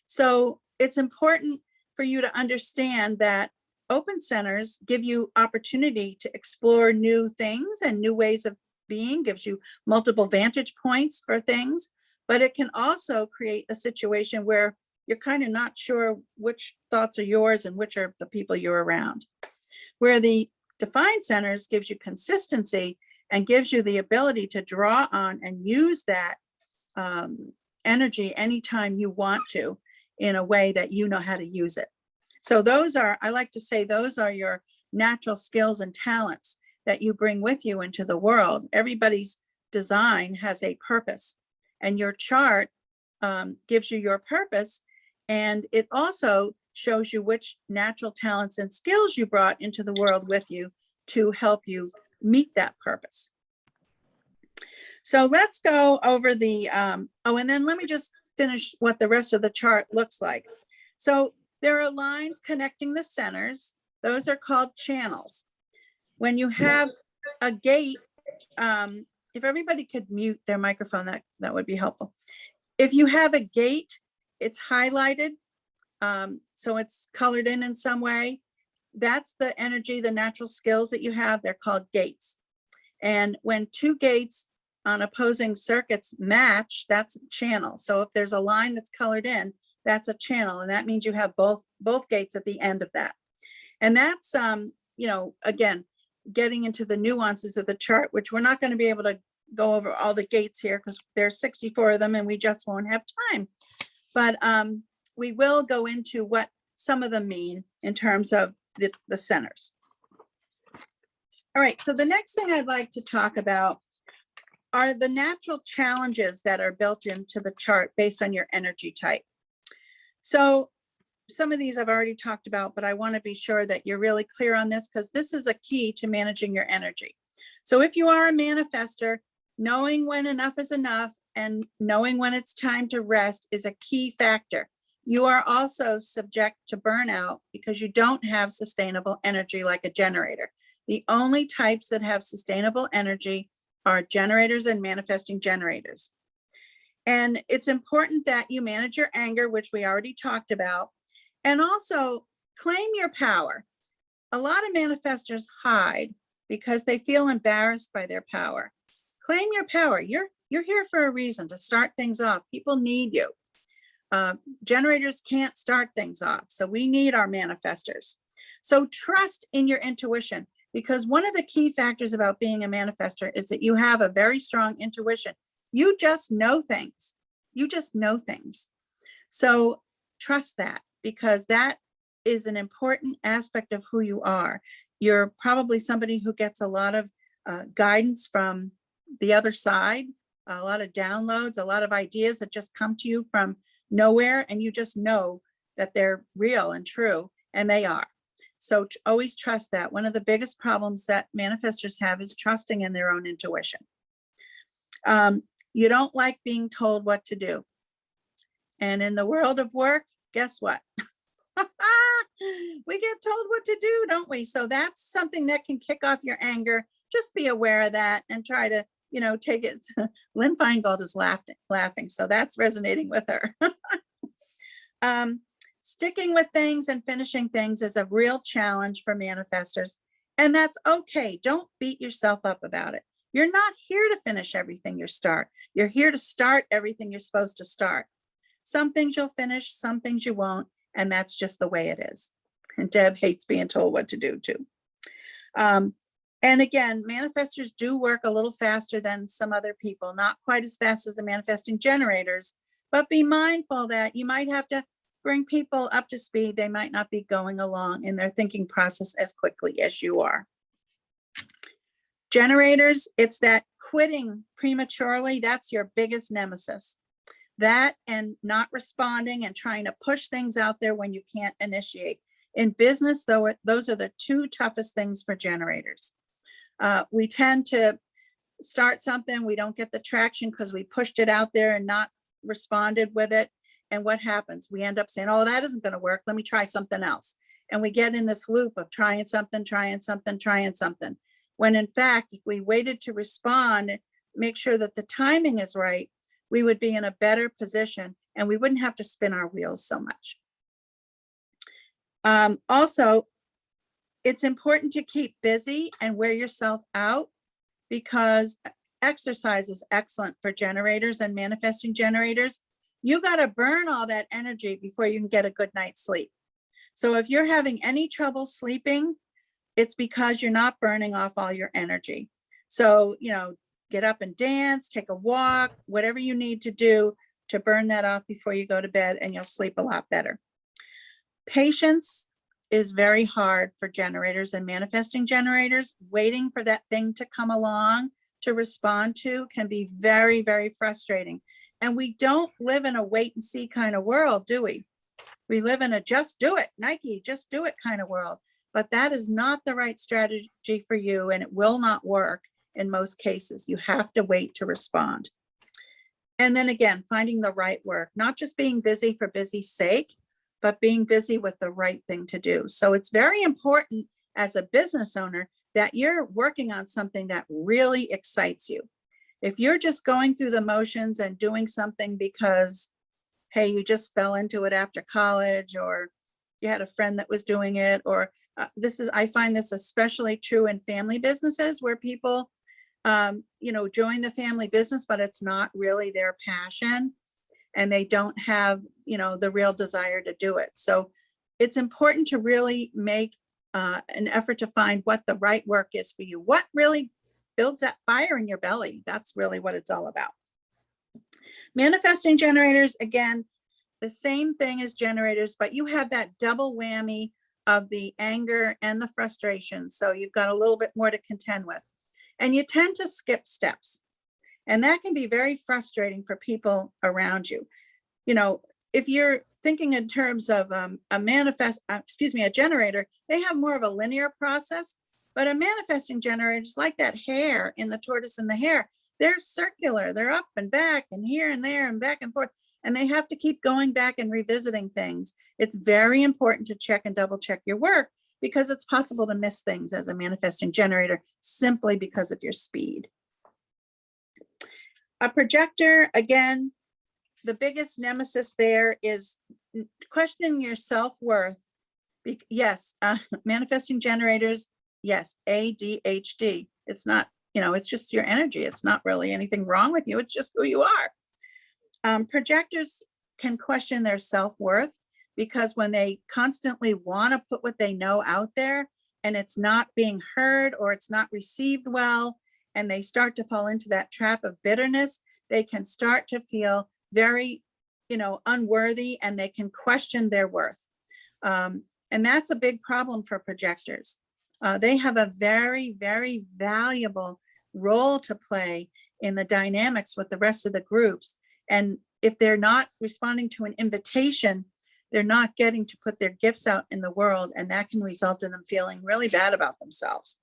So it's important for you to understand that open centers give you opportunity to explore new things and new ways of being, gives you multiple vantage points for things, but it can also create a situation where you're kind of not sure which thoughts are yours and which are the people you're around. Where the defined centers gives you consistency and gives you the ability to draw on and use that energy anytime you want to, in a way that you know how to use it. So those are, I like to say, those are your natural skills and talents that you bring with you into the world. Everybody's design has a purpose, and your chart gives you your purpose, and it also shows you which natural talents and skills you brought into the world with you to help you meet that purpose. So let's go over the, oh, and then let me just finish what the rest of the chart looks like. So there are lines connecting the centers. Those are called channels. When you have a gate, if everybody could mute their microphone, that would be helpful. If you have a gate, it's highlighted, so it's colored in some way. That's the energy, the natural skills that you have. They're called gates. And when two gates on opposing circuits match, that's a channel. So if there's a line that's colored in, that's a channel, and that means you have both gates at the end of that. And that's, you know, again, getting into the nuances of the chart, which we're not going to be able to go over all the gates here because there's 64 of them and we just won't have time. But we will go into what some of them mean in terms of the centers. All right, so the next thing I'd like to talk about are the natural challenges that are built into the chart based on your energy type. So some of these I've already talked about, but I want to be sure that you're really clear on this because this is a key to managing your energy. So if you are a manifester, knowing when enough is enough and knowing when it's time to rest is a key factor. You are also subject to burnout because you don't have sustainable energy like a generator. The only types that have sustainable energy are generators and manifesting generators. And it's important that you manage your anger, which we already talked about, and also claim your power. A lot of manifestors hide because they feel embarrassed by their power. Claim your power. You're here for a reason, to start things off. People need you. Generators can't start things off, so we need our manifestors. So trust in your intuition, because one of the key factors about being a manifestor is that you have a very strong intuition. You just know things. You just know things. So trust that, because that is an important aspect of who you are. You're probably somebody who gets a lot of guidance from the other side, a lot of downloads, a lot of ideas that just come to you from nowhere, and you just know that they're real and true, and they are. So always trust that. One of the biggest problems that manifestors have is trusting in their own intuition. You don't like being told what to do. And in the world of work, guess what? We get told what to do, don't we? So that's something that can kick off your anger. Just be aware of that and try to, you know, take it. Lynn Feingold is laughing. So that's resonating with her. Sticking with things and finishing things is a real challenge for manifestors. And that's okay. Don't beat yourself up about it. You're not here to finish everything you start. You're here to start everything you're supposed to start. Some things you'll finish, some things you won't, and that's just the way it is. And Deb hates being told what to do too. And again, manifestors do work a little faster than some other people, not quite as fast as the manifesting generators, but be mindful that you might have to bring people up to speed. They might not be going along in their thinking process as quickly as you are. Generators, it's that quitting prematurely. That's your biggest nemesis. That and not responding and trying to push things out there when you can't initiate. In business, though, those are the two toughest things for generators. We tend to start something, we don't get the traction because we pushed it out there and not responded with it. And what happens? We end up saying, oh, that isn't going to work. Let me try something else. And we get in this loop of trying something. When in fact, if we waited to respond, make sure that the timing is right, we would be in a better position and we wouldn't have to spin our wheels so much. Also, it's important to keep busy and wear yourself out, because exercise is excellent for generators and manifesting generators. You got to burn all that energy before you can get a good night's sleep. So if you're having any trouble sleeping, it's because you're not burning off all your energy. So, get up and dance, take a walk, whatever you need to do to burn that off before you go to bed, and you'll sleep a lot better. Patience is very hard for generators and manifesting generators. Waiting for that thing to come along to respond to can be very, very frustrating. And we don't live in a wait and see kind of world, do we? We live in a just do it, Nike, just do it kind of world. But that is not the right strategy for you, and it will not work in most cases. You have to wait to respond. And then again, finding the right work, not just being busy for busy's sake, but being busy with the right thing to do. So it's very important as a business owner that you're working on something that really excites you. If you're just going through the motions and doing something because, hey, you just fell into it after college, or you had a friend that was doing it, or I find this especially true in family businesses where people, join the family business, but it's not really their passion. And they don't have, the real desire to do it. So it's important to really make an effort to find what the right work is for you. What really builds that fire in your belly? That's really what it's all about. Manifesting generators, again, the same thing as generators, but you have that double whammy of the anger and the frustration. So you've got a little bit more to contend with. And you tend to skip steps. And that can be very frustrating for people around you. If you're thinking in terms of a generator, they have more of a linear process, but a manifesting generator is like that hair in the tortoise and the hare. They're circular, they're up and back and here and there and back and forth, and they have to keep going back and revisiting things. It's very important to check and double check your work, because it's possible to miss things as a manifesting generator simply because of your speed. A projector, again, the biggest nemesis there is questioning your self-worth. Yes, manifesting generators, yes, ADHD. It's not, it's just your energy. It's not really anything wrong with you. It's just who you are. Projectors can question their self-worth because when they constantly want to put what they know out there and it's not being heard or it's not received well, and they start to fall into that trap of bitterness, they can start to feel very, unworthy, and they can question their worth. And that's a big problem for projectors. They have a very, very valuable role to play in the dynamics with the rest of the groups. And if they're not responding to an invitation, they're not getting to put their gifts out in the world, and that can result in them feeling really bad about themselves.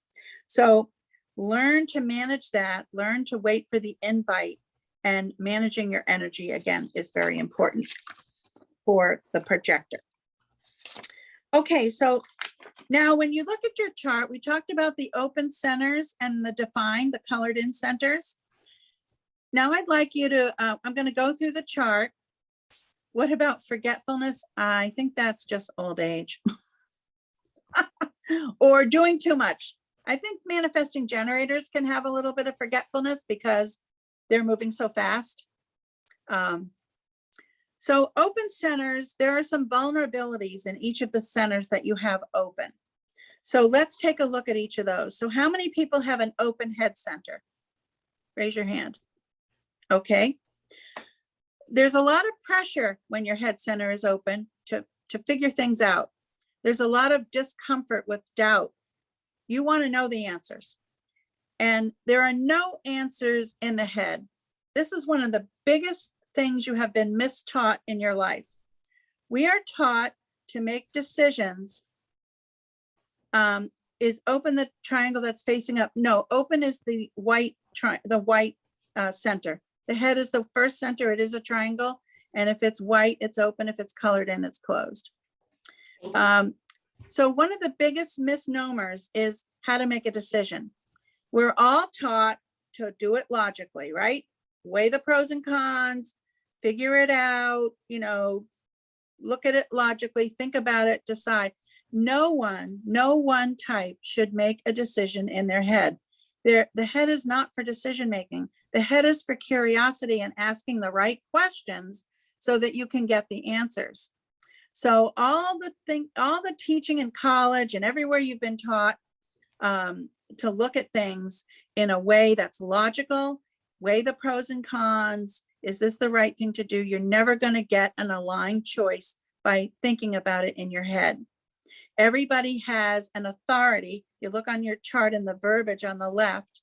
So learn to manage that, learn to wait for the invite, and managing your energy, again, is very important for the projector. Okay, so now when you look at your chart, we talked about the open centers and the defined, the colored in centers. Now I'd like you to, I'm going to go through the chart. What about forgetfulness? I think that's just old age. Or doing too much. I think manifesting generators can have a little bit of forgetfulness because they're moving so fast. So open centers, there are some vulnerabilities in each of the centers that you have open. So let's take a look at each of those. So how many people have an open head center? Raise your hand. Okay. There's a lot of pressure when your head center is open to figure things out. There's a lot of discomfort with doubt. You want to know the answers. And there are no answers in the head. This is one of the biggest things you have been mistaught in your life. We are taught to make decisions. Is open the triangle that's facing up? No, open is the white center. The head is the first center. It is a triangle. And if it's white, it's open. If it's colored in, it's closed. So one of the biggest misnomers is how to make a decision. We're all taught to do it logically, right? Weigh the pros and cons, figure it out, you know, look at it logically, think about it, decide. No one type should make a decision in their head. The head is not for decision making. The head is for curiosity and asking the right questions so that you can get the answers. So all the teaching in college and everywhere you've been taught to look at things in a way that's logical, weigh the pros and cons. Is this the right thing to do? You're never going to get an aligned choice by thinking about it in your head. Everybody has an authority. You look on your chart in the verbiage on the left,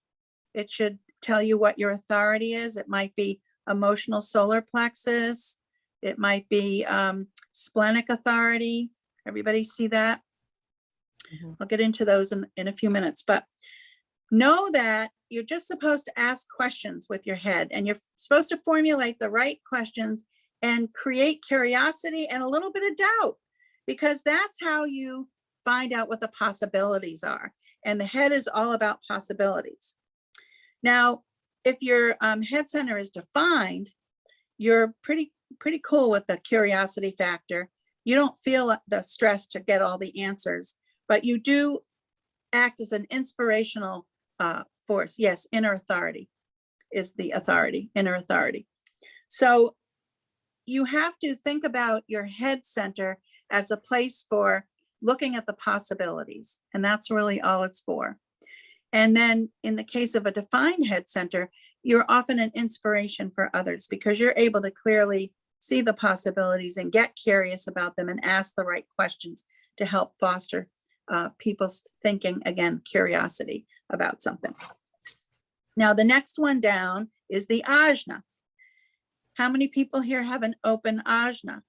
it should tell you what your authority is. It might be emotional solar plexus. It might be splenic authority. Everybody see that? I'll get into those in a few minutes, but know that you're just supposed to ask questions with your head, and you're supposed to formulate the right questions and create curiosity and a little bit of doubt, because that's how you find out what the possibilities are. And the head is all about possibilities. Now, if your head center is defined, you're pretty cool with the curiosity factor. You don't feel the stress to get all the answers, but you do act as an inspirational force. Yes, inner authority is the authority, inner authority. So you have to think about your head center as a place for looking at the possibilities, and that's really all it's for. And then in the case of a defined head center, you're often an inspiration for others because you're able to clearly see the possibilities and get curious about them and ask the right questions to help foster people's thinking, again, curiosity about something. Now, the next one down is the Ajna. How many people here have an open Ajna?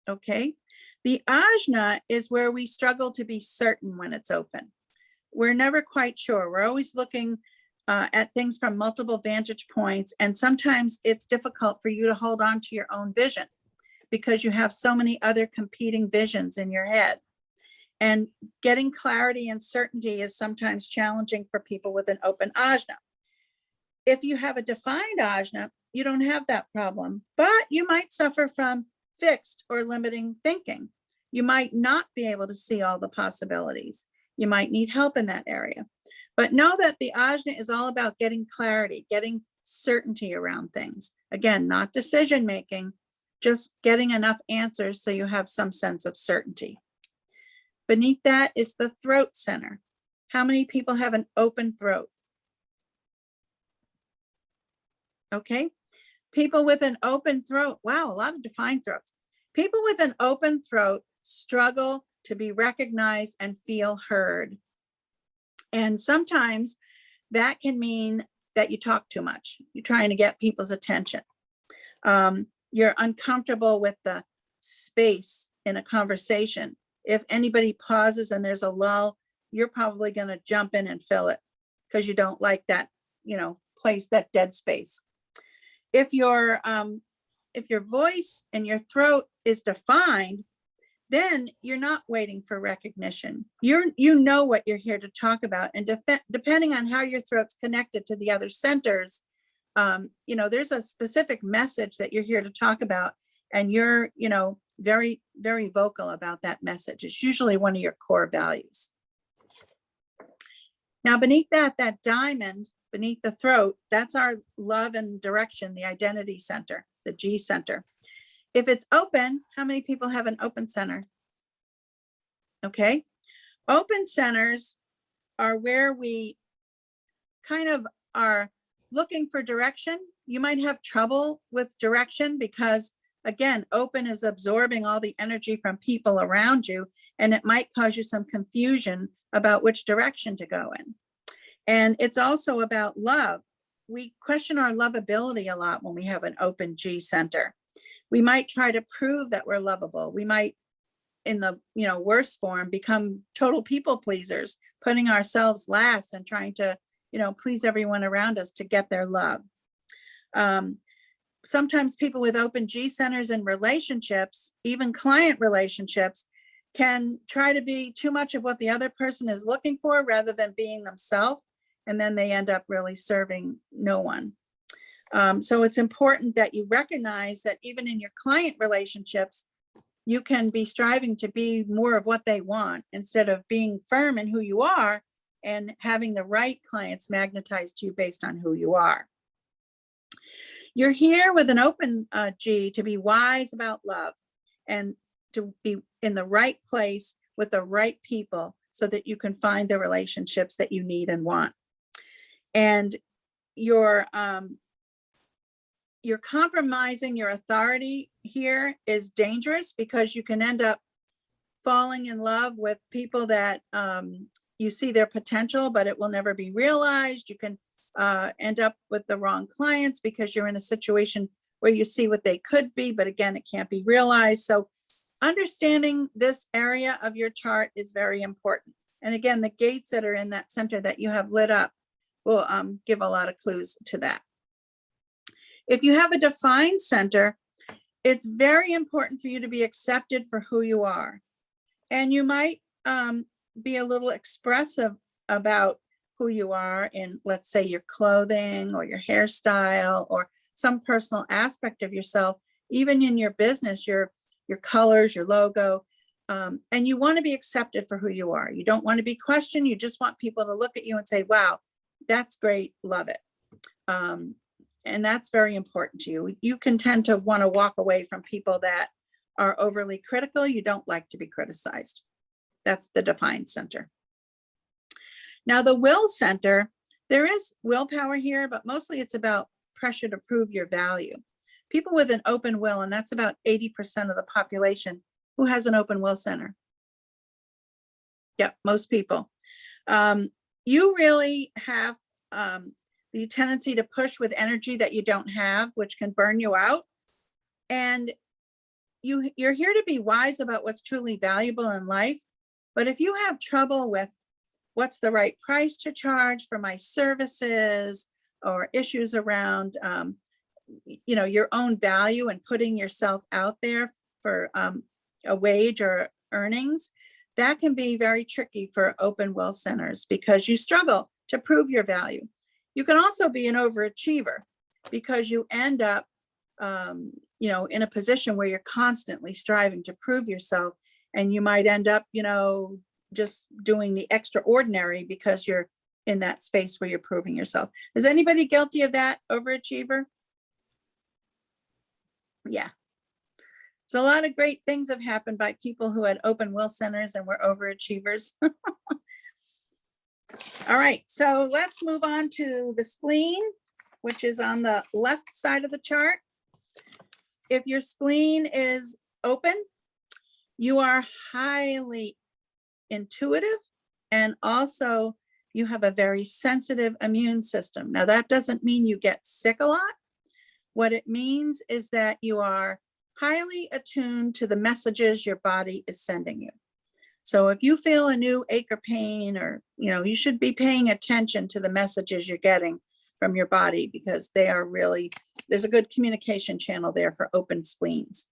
Okay, the Ajna is where we struggle to be certain when it's open. We're never quite sure. We're always looking at things from multiple vantage points, and sometimes it's difficult for you to hold on to your own vision because you have so many other competing visions in your head. And getting clarity and certainty is sometimes challenging for people with an open Ajna. If you have a defined Ajna, you don't have that problem, but you might suffer from fixed or limiting thinking. You might not be able to see all the possibilities. You might need help in that area. But know that the Ajna is all about getting clarity, getting certainty around things. Again, not decision making, just getting enough answers so you have some sense of certainty. Beneath that is the throat center. How many people have an open throat? Okay. People with an open throat, wow, a lot of defined throats. People with an open throat struggle to be recognized and feel heard. And sometimes that can mean that you talk too much. You're trying to get people's attention. You're uncomfortable with the space in a conversation. If anybody pauses and there's a lull, you're probably going to jump in and fill it because you don't like that, place, that dead space. If your voice and your throat is defined, then you're not waiting for recognition. You know what you're here to talk about, and depending on how your throat's connected to the other centers, there's a specific message that you're here to talk about, and you're very, very vocal about that message. It's usually one of your core values. Now beneath that diamond, beneath the throat, that's our love and direction, the identity center, the G center. If it's open, how many people have an open center? Okay. Open centers are where we kind of are looking for direction. You might have trouble with direction because, again, open is absorbing all the energy from people around you, and it might cause you some confusion about which direction to go in. And it's also about love. We question our lovability a lot when we have an open G center. We might try to prove that we're lovable. We might, in the worst form, become total people pleasers, putting ourselves last and trying to please everyone around us to get their love. Sometimes people with open G centers in relationships, even client relationships, can try to be too much of what the other person is looking for rather than being themselves. And then they end up really serving no one. So it's important that you recognize that even in your client relationships, you can be striving to be more of what they want instead of being firm in who you are and having the right clients magnetized to you based on who you are. You're here with an open G to be wise about love and to be in the right place with the right people so that you can find the relationships that you need and want. And you're compromising your authority here is dangerous because you can end up falling in love with people that you see their potential, but it will never be realized. You can end up with the wrong clients because you're in a situation where you see what they could be, but again, it can't be realized. So understanding this area of your chart is very important. And again, the gates that are in that center that you have lit up will give a lot of clues to that. If you have a defined center, it's very important for you to be accepted for who you are. And you might be a little expressive about who you are in, let's say, your clothing or your hairstyle or some personal aspect of yourself, even in your business, your colors, your logo. And you want to be accepted for who you are. You don't want to be questioned. You just want people to look at you and say, wow, that's great. Love it. And that's very important to you. You can tend to want to walk away from people that are overly critical. You don't like to be criticized. That's the defined center. Now, the will center, there is willpower here, but mostly it's about pressure to prove your value. People with an open will, and that's about 80% of the population who has an open will center. Yep, most people. You really have the tendency to push with energy that you don't have, which can burn you out. And you're here to be wise about what's truly valuable in life. But if you have trouble with what's the right price to charge for my services or issues around, your own value and putting yourself out there for a wage or earnings, that can be very tricky for open will centers because you struggle to prove your value. You can also be an overachiever because you end up, in a position where you're constantly striving to prove yourself, and you might end up, just doing the extraordinary because you're in that space where you're proving yourself. Is anybody guilty of that, overachiever? Yeah. So a lot of great things have happened by people who had open will centers and were overachievers. All right, so let's move on to the spleen, which is on the left side of the chart. If your spleen is open, you are highly intuitive, and also you have a very sensitive immune system. Now, that doesn't mean you get sick a lot. What it means is that you are highly attuned to the messages your body is sending you. So if you feel a new ache or pain, or, you should be paying attention to the messages you're getting from your body, because they are really, there's a good communication channel there for open spleens.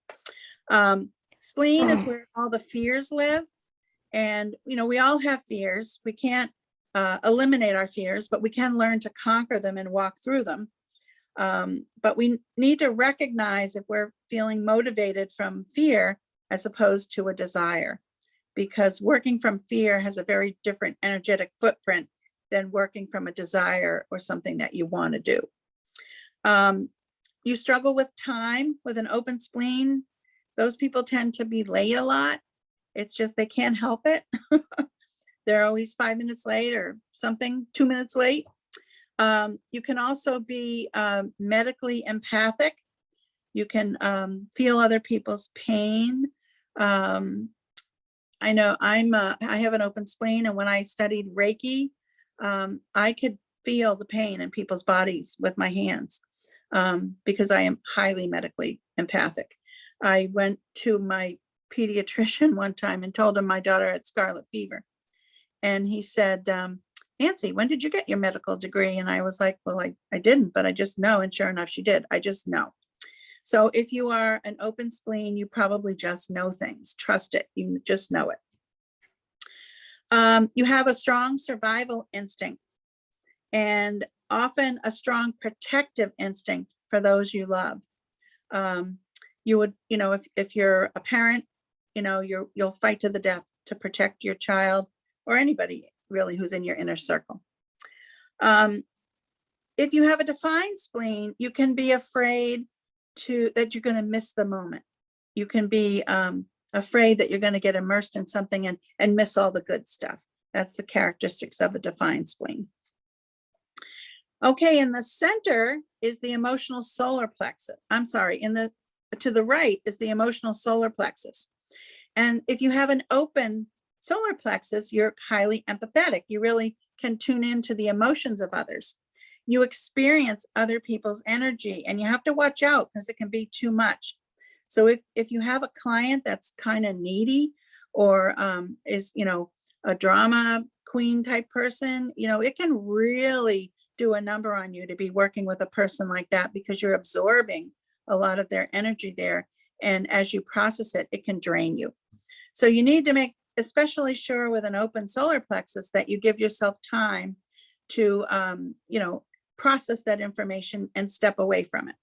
Spleen is where all the fears live. And, we all have fears. We can't eliminate our fears, but we can learn to conquer them and walk through them. But we need to recognize if we're feeling motivated from fear as opposed to a desire, because working from fear has a very different energetic footprint than working from a desire or something that you want to do. You struggle with time with an open spleen. Those people tend to be late a lot. It's just they can't help it. They're always 5 minutes late or something, 2 minutes late. You can also be medically empathic. You can feel other people's pain. I know I have an open spleen, and when I studied Reiki, I could feel the pain in people's bodies with my hands because I am highly medically empathic. I went to my pediatrician one time and told him my daughter had scarlet fever. And he said, Nancy, when did you get your medical degree? And I was like, well, I didn't, but I just know. And sure enough, she did. I just know. So if you are an open spleen, you probably just know things. Trust it. You just know it. You have a strong survival instinct and often a strong protective instinct for those you love. You would, if you're a parent, you'll fight to the death to protect your child or anybody really who's in your inner circle. If you have a defined spleen, you can be afraid that you're going to miss the moment. You can be afraid that you're going to get immersed in something and miss all the good stuff. That's the characteristics of a defined spleen. Okay, in the center is the emotional solar plexus. I'm sorry, to the right is the emotional solar plexus. And if you have an open solar plexus, you're highly empathetic. You really can tune into the emotions of others. You experience other people's energy, and you have to watch out because it can be too much. So if you have a client that's kind of needy or is, a drama queen type person, it can really do a number on you to be working with a person like that because you're absorbing a lot of their energy there. And as you process it, it can drain you. So you need to make especially sure with an open solar plexus that you give yourself time to, process that information and step away from it.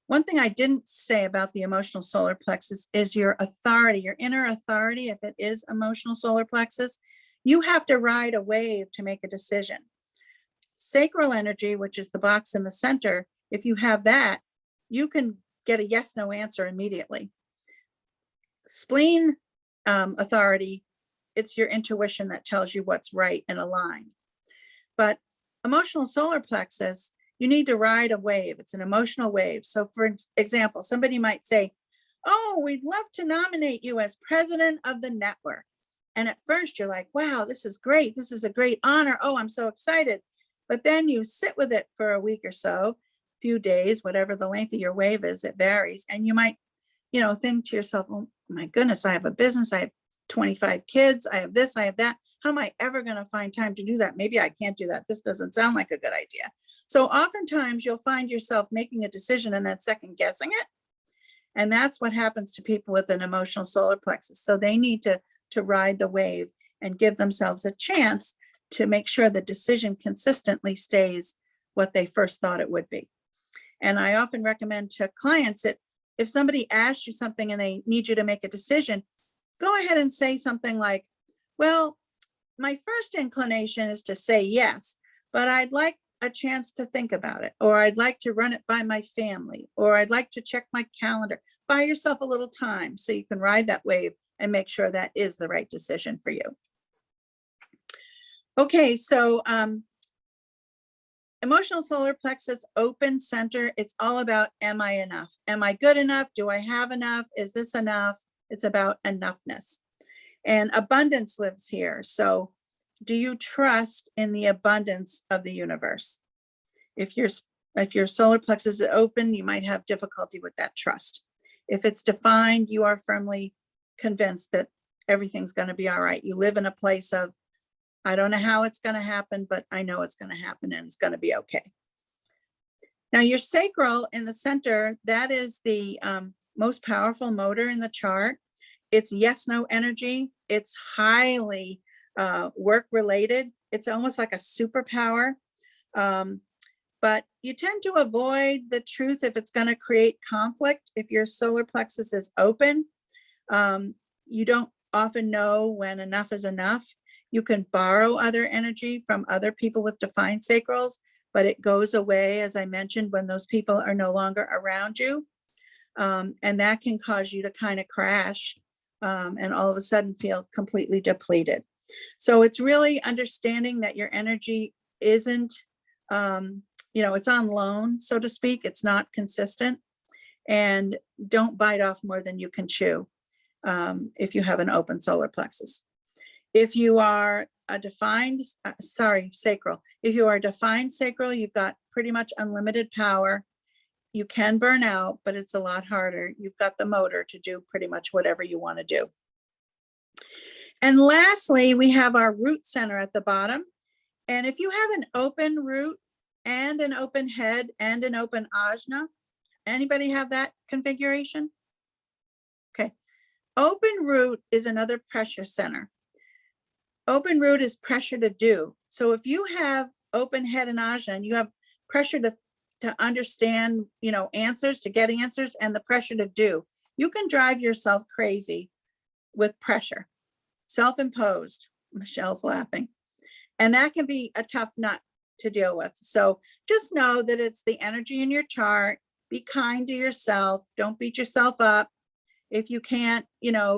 One thing I didn't say about the emotional solar plexus is your authority, your inner authority. If it is emotional solar plexus, you have to ride a wave to make a decision. Sacral energy, which is the box in the center, if you have that, you can get a yes, no answer immediately. Spleen authority, it's your intuition that tells you what's right and aligned. But emotional solar plexus, you need to ride a wave. It's an emotional wave. So for example, somebody might say, oh, we'd love to nominate you as president of the network. And at first you're like, wow, this is great. This is a great honor. Oh, I'm so excited. But then you sit with it for a week or so, few days, whatever the length of your wave is, it varies. And you might, think to yourself, oh my goodness, I have a business. I have 25 kids. I have this, I have that. How am I ever going to find time to do that? Maybe I can't do that. This doesn't sound like a good idea. So oftentimes you'll find yourself making a decision and then second guessing it. And that's what happens to people with an emotional solar plexus. So they need to ride the wave and give themselves a chance to make sure the decision consistently stays what they first thought it would be. And I often recommend to clients that if somebody asks you something and they need you to make a decision, go ahead and say something like, well, my first inclination is to say yes, but I'd like a chance to think about it, or I'd like to run it by my family, or I'd like to check my calendar. Buy yourself a little time so you can ride that wave and make sure that is the right decision for you. Okay, so emotional solar plexus, open center, it's all about, am I enough? Am I good enough? Do I have enough? Is this enough? It's about enoughness. And abundance lives here. So do you trust in the abundance of the universe? If your solar plexus is open, you might have difficulty with that trust. If it's defined, you are firmly convinced that everything's going to be all right. You live in a place of, I don't know how it's going to happen, but I know it's going to happen and it's going to be okay. Now your sacral in the center, that is the most powerful motor in the chart. It's yes, no energy. It's highly work related. It's almost like a superpower. But you tend to avoid the truth if it's going to create conflict. If your solar plexus is open, you don't often know when enough is enough. You can borrow other energy from other people with defined sacrals, but it goes away, as I mentioned, when those people are no longer around you. And that can cause you to kind of crash and all of a sudden feel completely depleted. So it's really understanding that your energy isn't, it's on loan, so to speak. It's not consistent. And don't bite off more than you can chew if you have an open solar plexus. If you are a defined, sacral. If you are defined sacral, you've got pretty much unlimited power. You can burn out, but it's a lot harder. You've got the motor to do pretty much whatever you want to do. And lastly, we have our root center at the bottom. And if you have an open root and an open head and an open ajna, anybody have that configuration? Okay. Open root is another pressure center. Open root is pressure to do. So if you have open head and ajna and you have pressure to understand, answers, to get answers, and the pressure to do, you can drive yourself crazy with pressure, self-imposed. Michelle's laughing. And that can be a tough nut to deal with. So just know that it's the energy in your chart. Be kind to yourself. Don't beat yourself up. If you can't,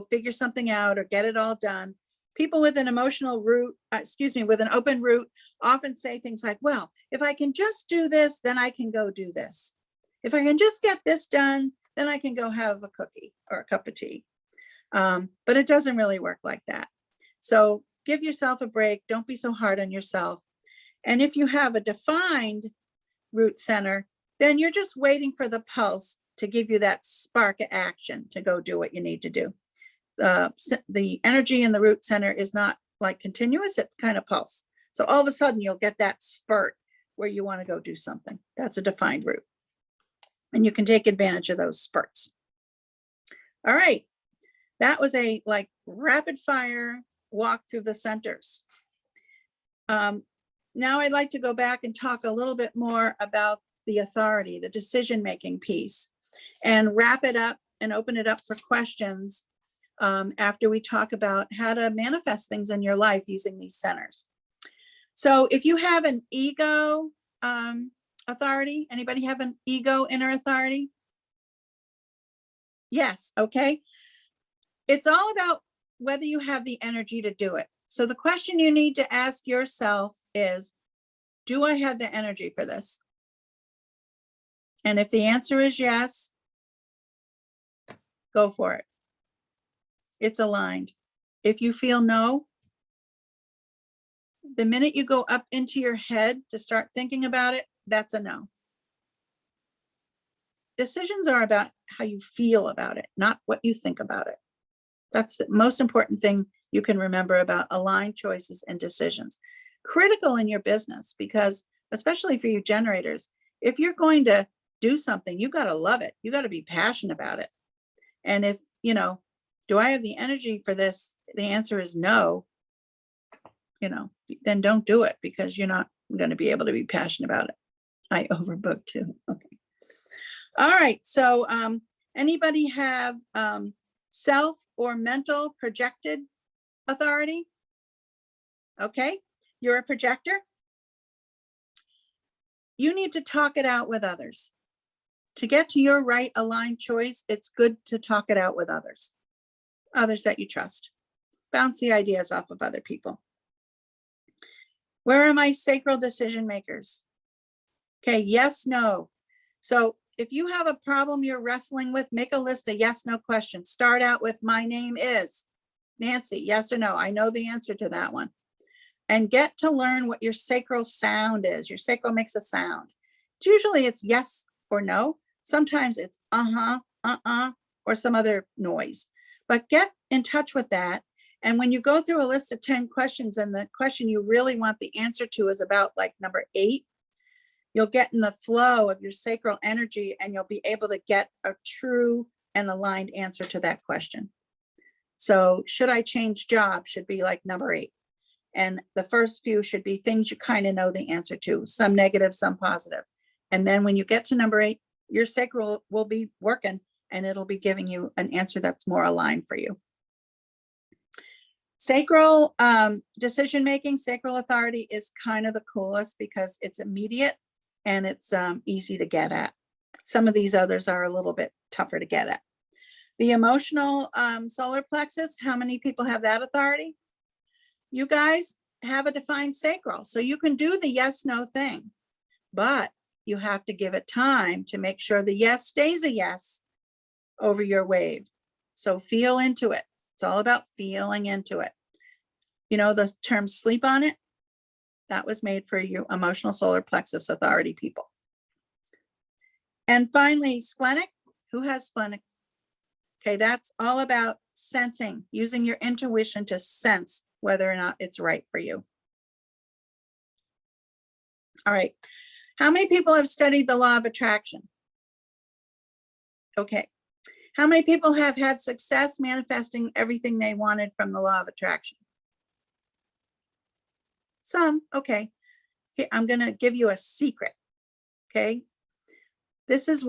figure something out or get it all done. People with an emotional root, with an open root often say things like, well, if I can just do this, then I can go do this. If I can just get this done, then I can go have a cookie or a cup of tea. But it doesn't really work like that. So give yourself a break. Don't be so hard on yourself. And if you have a defined root center, then you're just waiting for the pulse to give you that spark of action to go do what you need to do. The energy in the root center is not like continuous, it kind of pulse. So all of a sudden you'll get that spurt where you want to go do something. That's a defined root. And you can take advantage of those spurts. All right. That was a rapid fire walk through the centers. Now I'd like to go back and talk a little bit more about the authority, the decision-making piece, and wrap it up and open it up for questions after we talk about how to manifest things in your life using these centers. So if you have an ego authority, anybody have an ego inner authority? Yes, okay. It's all about whether you have the energy to do it. So the question you need to ask yourself is, do I have the energy for this? And if the answer is yes, go for it. It's aligned. If you feel no, the minute you go up into your head to start thinking about it, that's a no. Decisions are about how you feel about it, not what you think about it. That's the most important thing you can remember about aligned choices and decisions. Critical in your business, because especially for you generators, if you're going to do something, you got to love it. You got to be passionate about it. And if, do I have the energy for this? The answer is no, then don't do it, because you're not going to be able to be passionate about it. I overbooked too. Okay. All right. So anybody have self or mental projected authority? Okay. You're a projector. You need to talk it out with others. To get to your right aligned choice, it's good to talk it out with others that you trust. Bounce the ideas off of other people. Where are my sacral decision makers? Okay, yes, no. So if you have a problem you're wrestling with, make a list of yes, no questions. Start out with, my name is Nancy, yes or no? I know the answer to that one. And get to learn what your sacral sound is. Your sacral makes a sound. Usually it's yes or no. Sometimes it's or some other noise. But get in touch with that. And when you go through a list of 10 questions and the question you really want the answer to is about number 8, you'll get in the flow of your sacral energy and you'll be able to get a true and aligned answer to that question. So should I change job should be number 8. And the first few should be things you kind of know the answer to, some negative, some positive. And then when you get to number 8, your sacral will be working and it'll be giving you an answer that's more aligned for you. Sacral decision-making, sacral authority is kind of the coolest because it's immediate and it's easy to get at. Some of these others are a little bit tougher to get at. The emotional solar plexus, how many people have that authority? You guys have a defined sacral, so you can do the yes, no thing, but you have to give it time to make sure the yes stays a yes over your wave. So feel into it. It's all about feeling into it. You know, the term sleep on it, that was made for you emotional solar plexus authority people. And finally, splenic. Who has splenic? Okay, that's all about sensing, using your intuition to sense whether or not it's right for you. All right. How many people have studied the law of attraction? Okay. How many people have had success manifesting everything they wanted from the law of attraction? Some. Okay. Here, I'm going to give you a secret. Okay. This is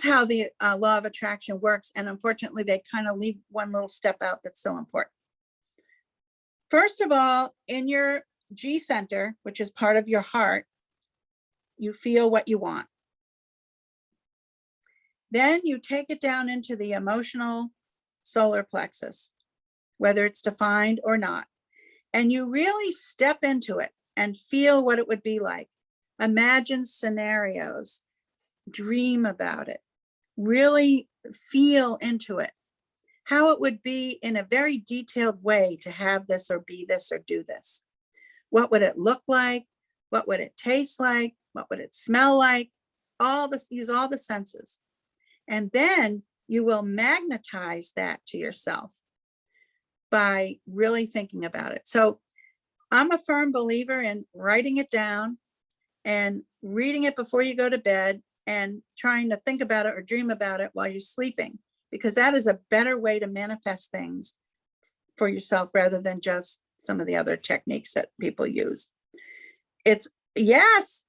how the law of attraction works. And unfortunately, they kind of leave one little step out that's so important. First of all, in your G center, which is part of your heart, you feel what you want. Then you take it down into the emotional solar plexus, whether it's defined or not. And you really step into it and feel what it would be like. Imagine scenarios, dream about it, really feel into it, how it would be in a very detailed way to have this or be this or do this. What would it look like? What would it taste like? What would it smell like? All this, use all the senses. And then you will magnetize that to yourself by really thinking about it. So I'm a firm believer in writing it down and reading it before you go to bed and trying to think about it or dream about it while you're sleeping, because that is a better way to manifest things for yourself rather than just some of the other techniques that people use. It's yes,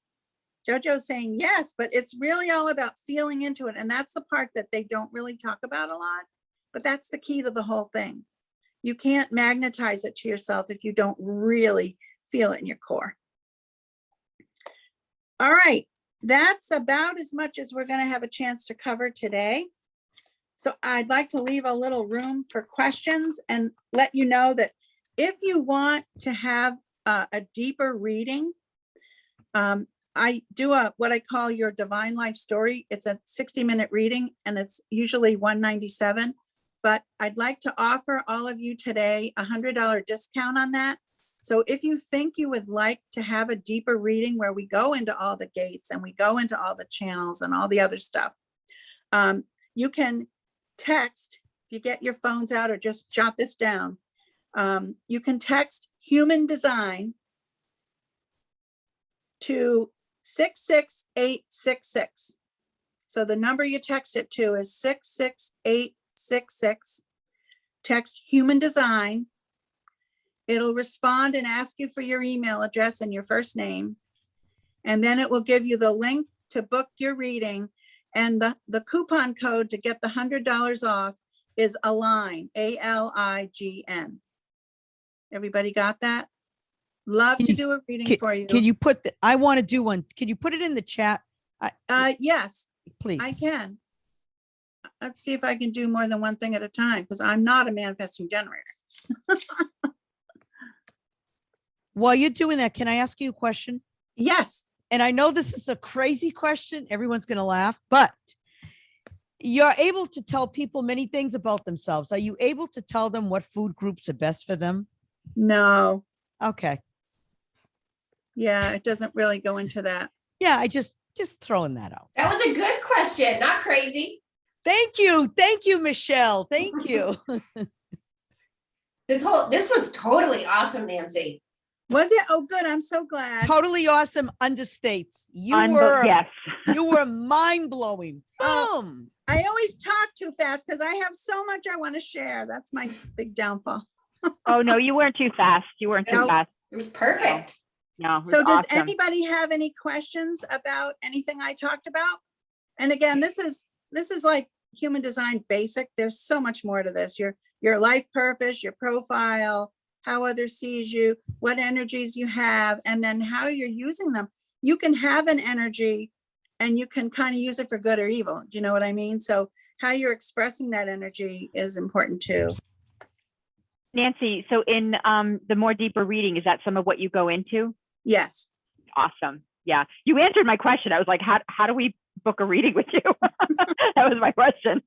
Jojo's saying yes, but it's really all about feeling into it. And that's the part that they don't really talk about a lot, but that's the key to the whole thing. You can't magnetize it to yourself if you don't really feel it in your core. All right, that's about as much as we're going to have a chance to cover today. So I'd like to leave a little room for questions and let you know that if you want to have a deeper reading, I do what I call your divine life story. It's a 60-minute reading and it's usually $197, but I'd like to offer all of you today a $100 discount on that. So if you think you would like to have a deeper reading where we go into all the gates and we go into all the channels and all the other stuff, you can text, if you get your phones out or just jot this down, you can text human design to 66866. So the number you text it to is 66866. Text human design. It'll respond and ask you for your email address and your first name. And then it will give you the link to book your reading. And the coupon code to get the $100 off is ALIGN, ALIGN. Everybody got that? Love to do a reading for you. Can you put I want to do one. Can you put it in the chat? Yes, please. I can. Let's see if I can do more than one thing at a time because I'm not a manifesting generator. While you're doing that, can I ask you a question? Yes. And I know this is a crazy question. Everyone's going to laugh, but you're able to tell people many things about themselves. Are you able to tell them what food groups are best for them? No. Okay. Yeah, it doesn't really go into that. Yeah, I just throwing that out. That was a good question, not crazy. Thank you. Thank you, Michelle. Thank you. This was totally awesome, Nancy. Was it? Oh, good. I'm so glad. Totally awesome understates. You were mind blowing. Boom. I always talk too fast because I have so much I want to share. That's my big downfall. Oh, no, you weren't too fast. You weren't too fast. It was perfect. No. So does anybody have any questions about anything I talked about? And again, this is like human design basic. There's so much more to this. Your life purpose, your profile, how others sees you, what energies you have, and then how you're using them. You can have an energy and you can kind of use it for good or evil. Do you know what I mean? So how you're expressing that energy is important too. Nancy, so in the more deeper reading, is that some of what you go into? Yes. Awesome. Yeah. You answered my question. I was like, how do we book a reading with you? That was my question.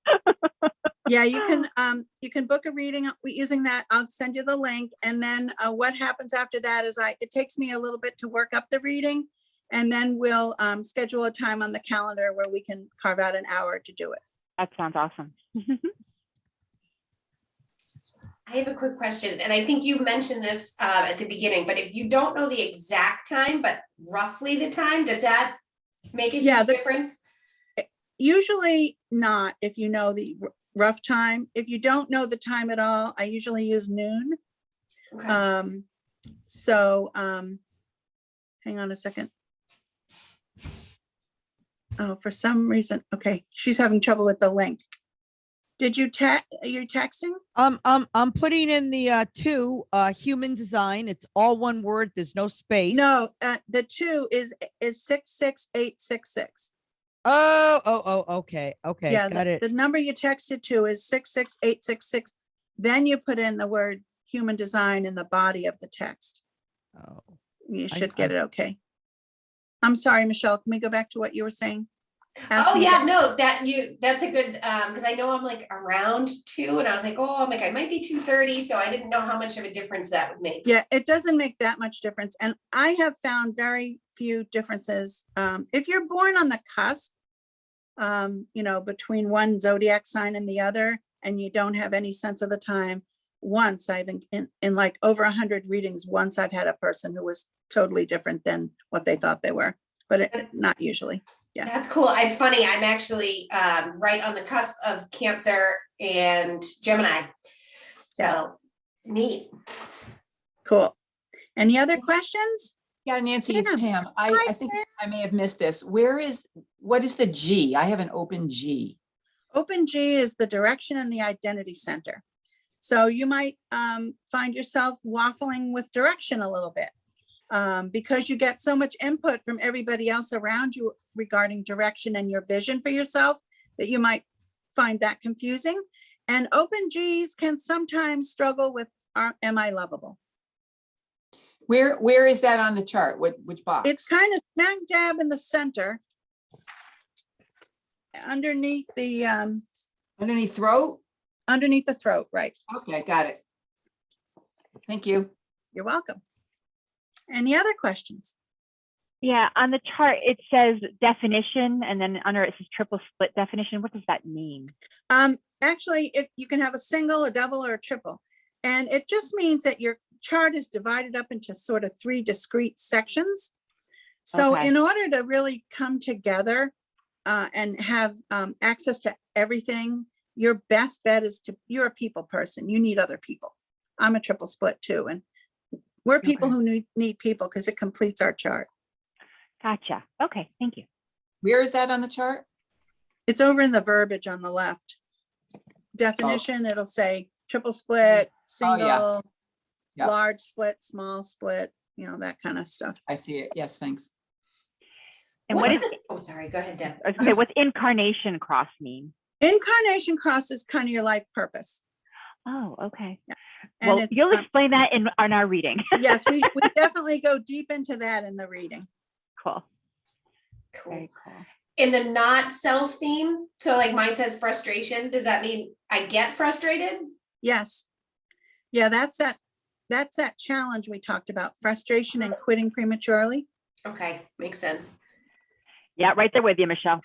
Yeah, you can book a reading using that. I'll send you the link. And then what happens after that is it takes me a little bit to work up the reading, and then we'll schedule a time on the calendar where we can carve out an hour to do it. That sounds awesome. I have a quick question, and I think you mentioned this at the beginning, but if you don't know the exact time, but roughly the time, does that make a huge difference? Usually not, if you know the rough time. If you don't know the time at all, I usually use noon. Okay. Hang on a second. Oh, for some reason, okay, she's having trouble with the link. Did you are you texting? I'm putting in the 2 human design. It's all one word. There's no space. No, the 2 is 66866. Okay. Yeah, Got it. the number you texted to is 66866. Then you put in the word human design in the body of the text. Oh, you should get it. Okay. I'm sorry, Michelle. Can we go back to what you were saying? Oh yeah, no, that's a good, because I know I'm like around 2, and I was like, I might be 2:30, so I didn't know how much of a difference that would make. Yeah, it doesn't make that much difference. And I have found very few differences. If you're born on the cusp, between one zodiac sign and the other, and you don't have any sense of the time, once I've in like over 100 readings, once I've had a person who was totally different than what they thought they were, but not usually. Yeah. That's cool. It's funny. I'm actually right on the cusp of Cancer and Gemini. So neat. Cool. Any other questions? Yeah, Nancy, it's Pam. I think I may have missed this. What is the G? I have an open G. Open G is the direction and the identity center. So you might find yourself waffling with direction a little bit because you get so much input from everybody else around you regarding direction and your vision for yourself that you might find that confusing. And open Gs can sometimes struggle with, am I lovable? Where is that on the chart? Which box? It's kind of smack dab in the center. Underneath the underneath throat? Underneath the throat, right. Okay, got it. Thank you. You're welcome. Any other questions? Yeah, on the chart, it says definition, and then under it says triple split definition. What does that mean? Actually, you can have a single, a double, or a triple. And it just means that your chart is divided up into sort of 3 discrete sections. So in order to really come together and have access to everything, your best bet is you're a people person. You need other people. I'm a triple split too. And we're people who need people because it completes our chart. Gotcha. Okay, thank you. Where is that on the chart? It's over in the verbiage on the left. Definition, it'll say triple split, single, large split, small split, that kind of stuff. I see it. Yes, thanks. And what is sorry, go ahead, Deb. Okay, what's incarnation cross mean? Incarnation cross is kind of your life purpose. Oh, okay. Yeah. Well, you'll explain that in our reading. Yes, we definitely go deep into that in the reading. Cool. Very cool. In the not self theme, so like mine says frustration, does that mean I get frustrated? Yes. Yeah, that's that challenge we talked about, frustration and quitting prematurely. Okay, makes sense. Yeah, right there with you, Michelle.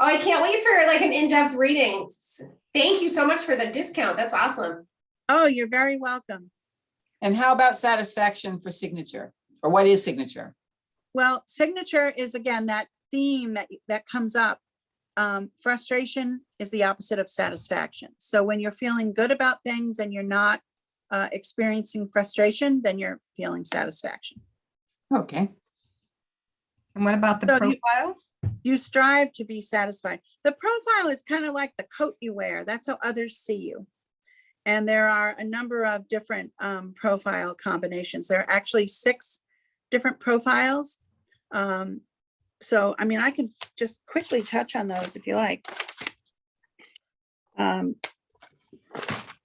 Oh, I can't wait for like an in-depth reading. Thank you so much for the discount. That's awesome. Oh, you're very welcome. And how about satisfaction for signature? Or what is signature? Well, signature is, again, that theme that comes up. Frustration is the opposite of satisfaction. So when you're feeling good about things and you're not experiencing frustration, then you're feeling satisfaction. Okay. And what about the profile? You strive to be satisfied. The profile is kind of like the coat you wear. That's how others see you. And there are a number of different profile combinations. There are actually 6 different profiles. So, I mean, I can just quickly touch on those if you like.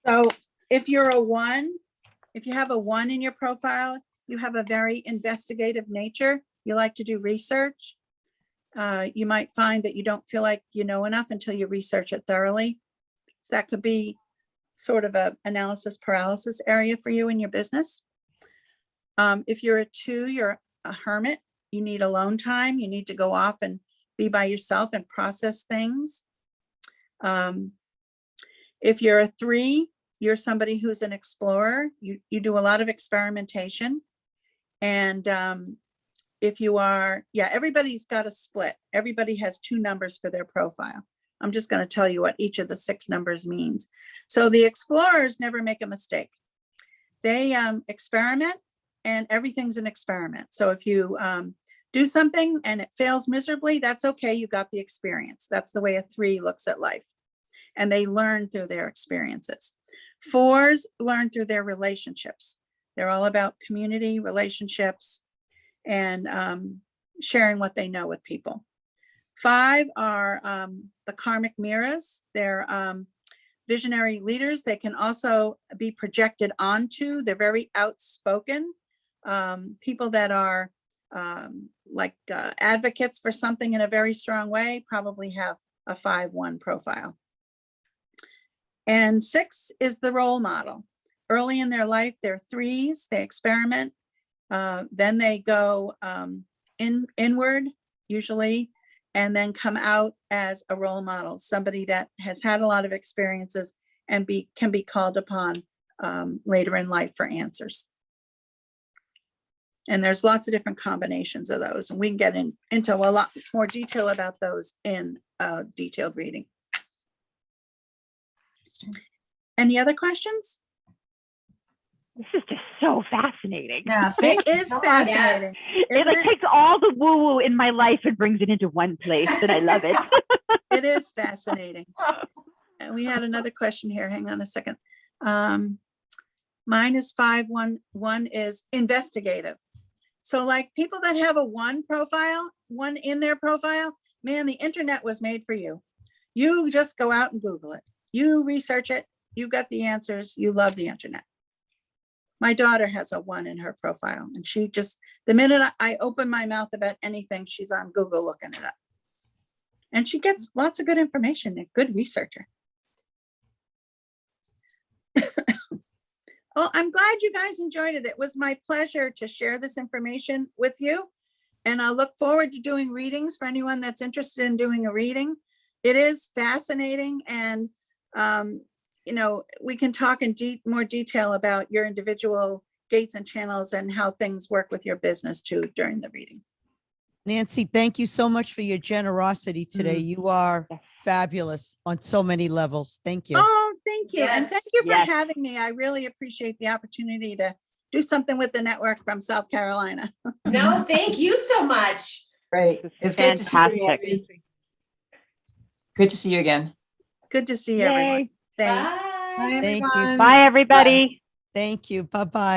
So if you're a 1, if you have a 1 in your profile, you have a very investigative nature. You like to do research. You might find that you don't feel like you know enough until you research it thoroughly. So that could be sort of a analysis paralysis area for you in your business. If you're a 2, you're a hermit. You need alone time. You need to go off and be by yourself and process things. If you're a 3, you're somebody who's an explorer. You do a lot of experimentation. And if you are, yeah, everybody's got a split. Everybody has 2 numbers for their profile. I'm just going to tell you what each of the 6 numbers means. So the explorers never make a mistake. They experiment, and everything's an experiment. So if you do something and it fails miserably, that's okay. You got the experience. That's the way a 3 looks at life. And they learn through their experiences. 4s learn through their relationships. They're all about community, relationships, and sharing what they know with people. 5 are the karmic mirrors. They're visionary leaders. They can also be projected onto. They're very outspoken. People that are like advocates for something in a very strong way probably have a 5-1 profile. And 6 is the role model. Early in their life, they're 3s, they experiment. Then they go inward, usually, and then come out as a role model, somebody that has had a lot of experiences and can be called upon later in life for answers. And there's lots of different combinations of those, and we can get into a lot more detail about those in a detailed reading. Any other questions? This is just so fascinating. Yeah, it is fascinating. It like takes all the woo-woo in my life and brings it into one place, and I love it. It is fascinating. And we had another question here. Hang on a second. Mine is 511 is investigative. So like people that have a 1 profile, 1 in their profile, man, the internet was made for you. You just go out and Google it. You research it. You got the answers. You love the internet. My daughter has a 1 in her profile, and she just, the minute I open my mouth about anything, she's on Google looking it up. And she gets lots of good information, a good researcher. Well, I'm glad you guys enjoyed it. It was my pleasure to share this information with you. And I look forward to doing readings for anyone that's interested in doing a reading. It is fascinating, and you know, we can talk in more detail about your individual gates and channels and how things work with your business too during the reading. Nancy, thank you so much for your generosity today. You are fabulous on so many levels. Thank you. Oh, thank you. And Yes. thank you for Yes. having me. I really appreciate the opportunity to do something with the network from South Carolina. No, thank you so much. Great. It's good to see you, Fantastic. Nancy. Good to see you again. Good to see Yay. everyone. Thanks. Thank you. Bye, everybody. Thank you. Bye-bye.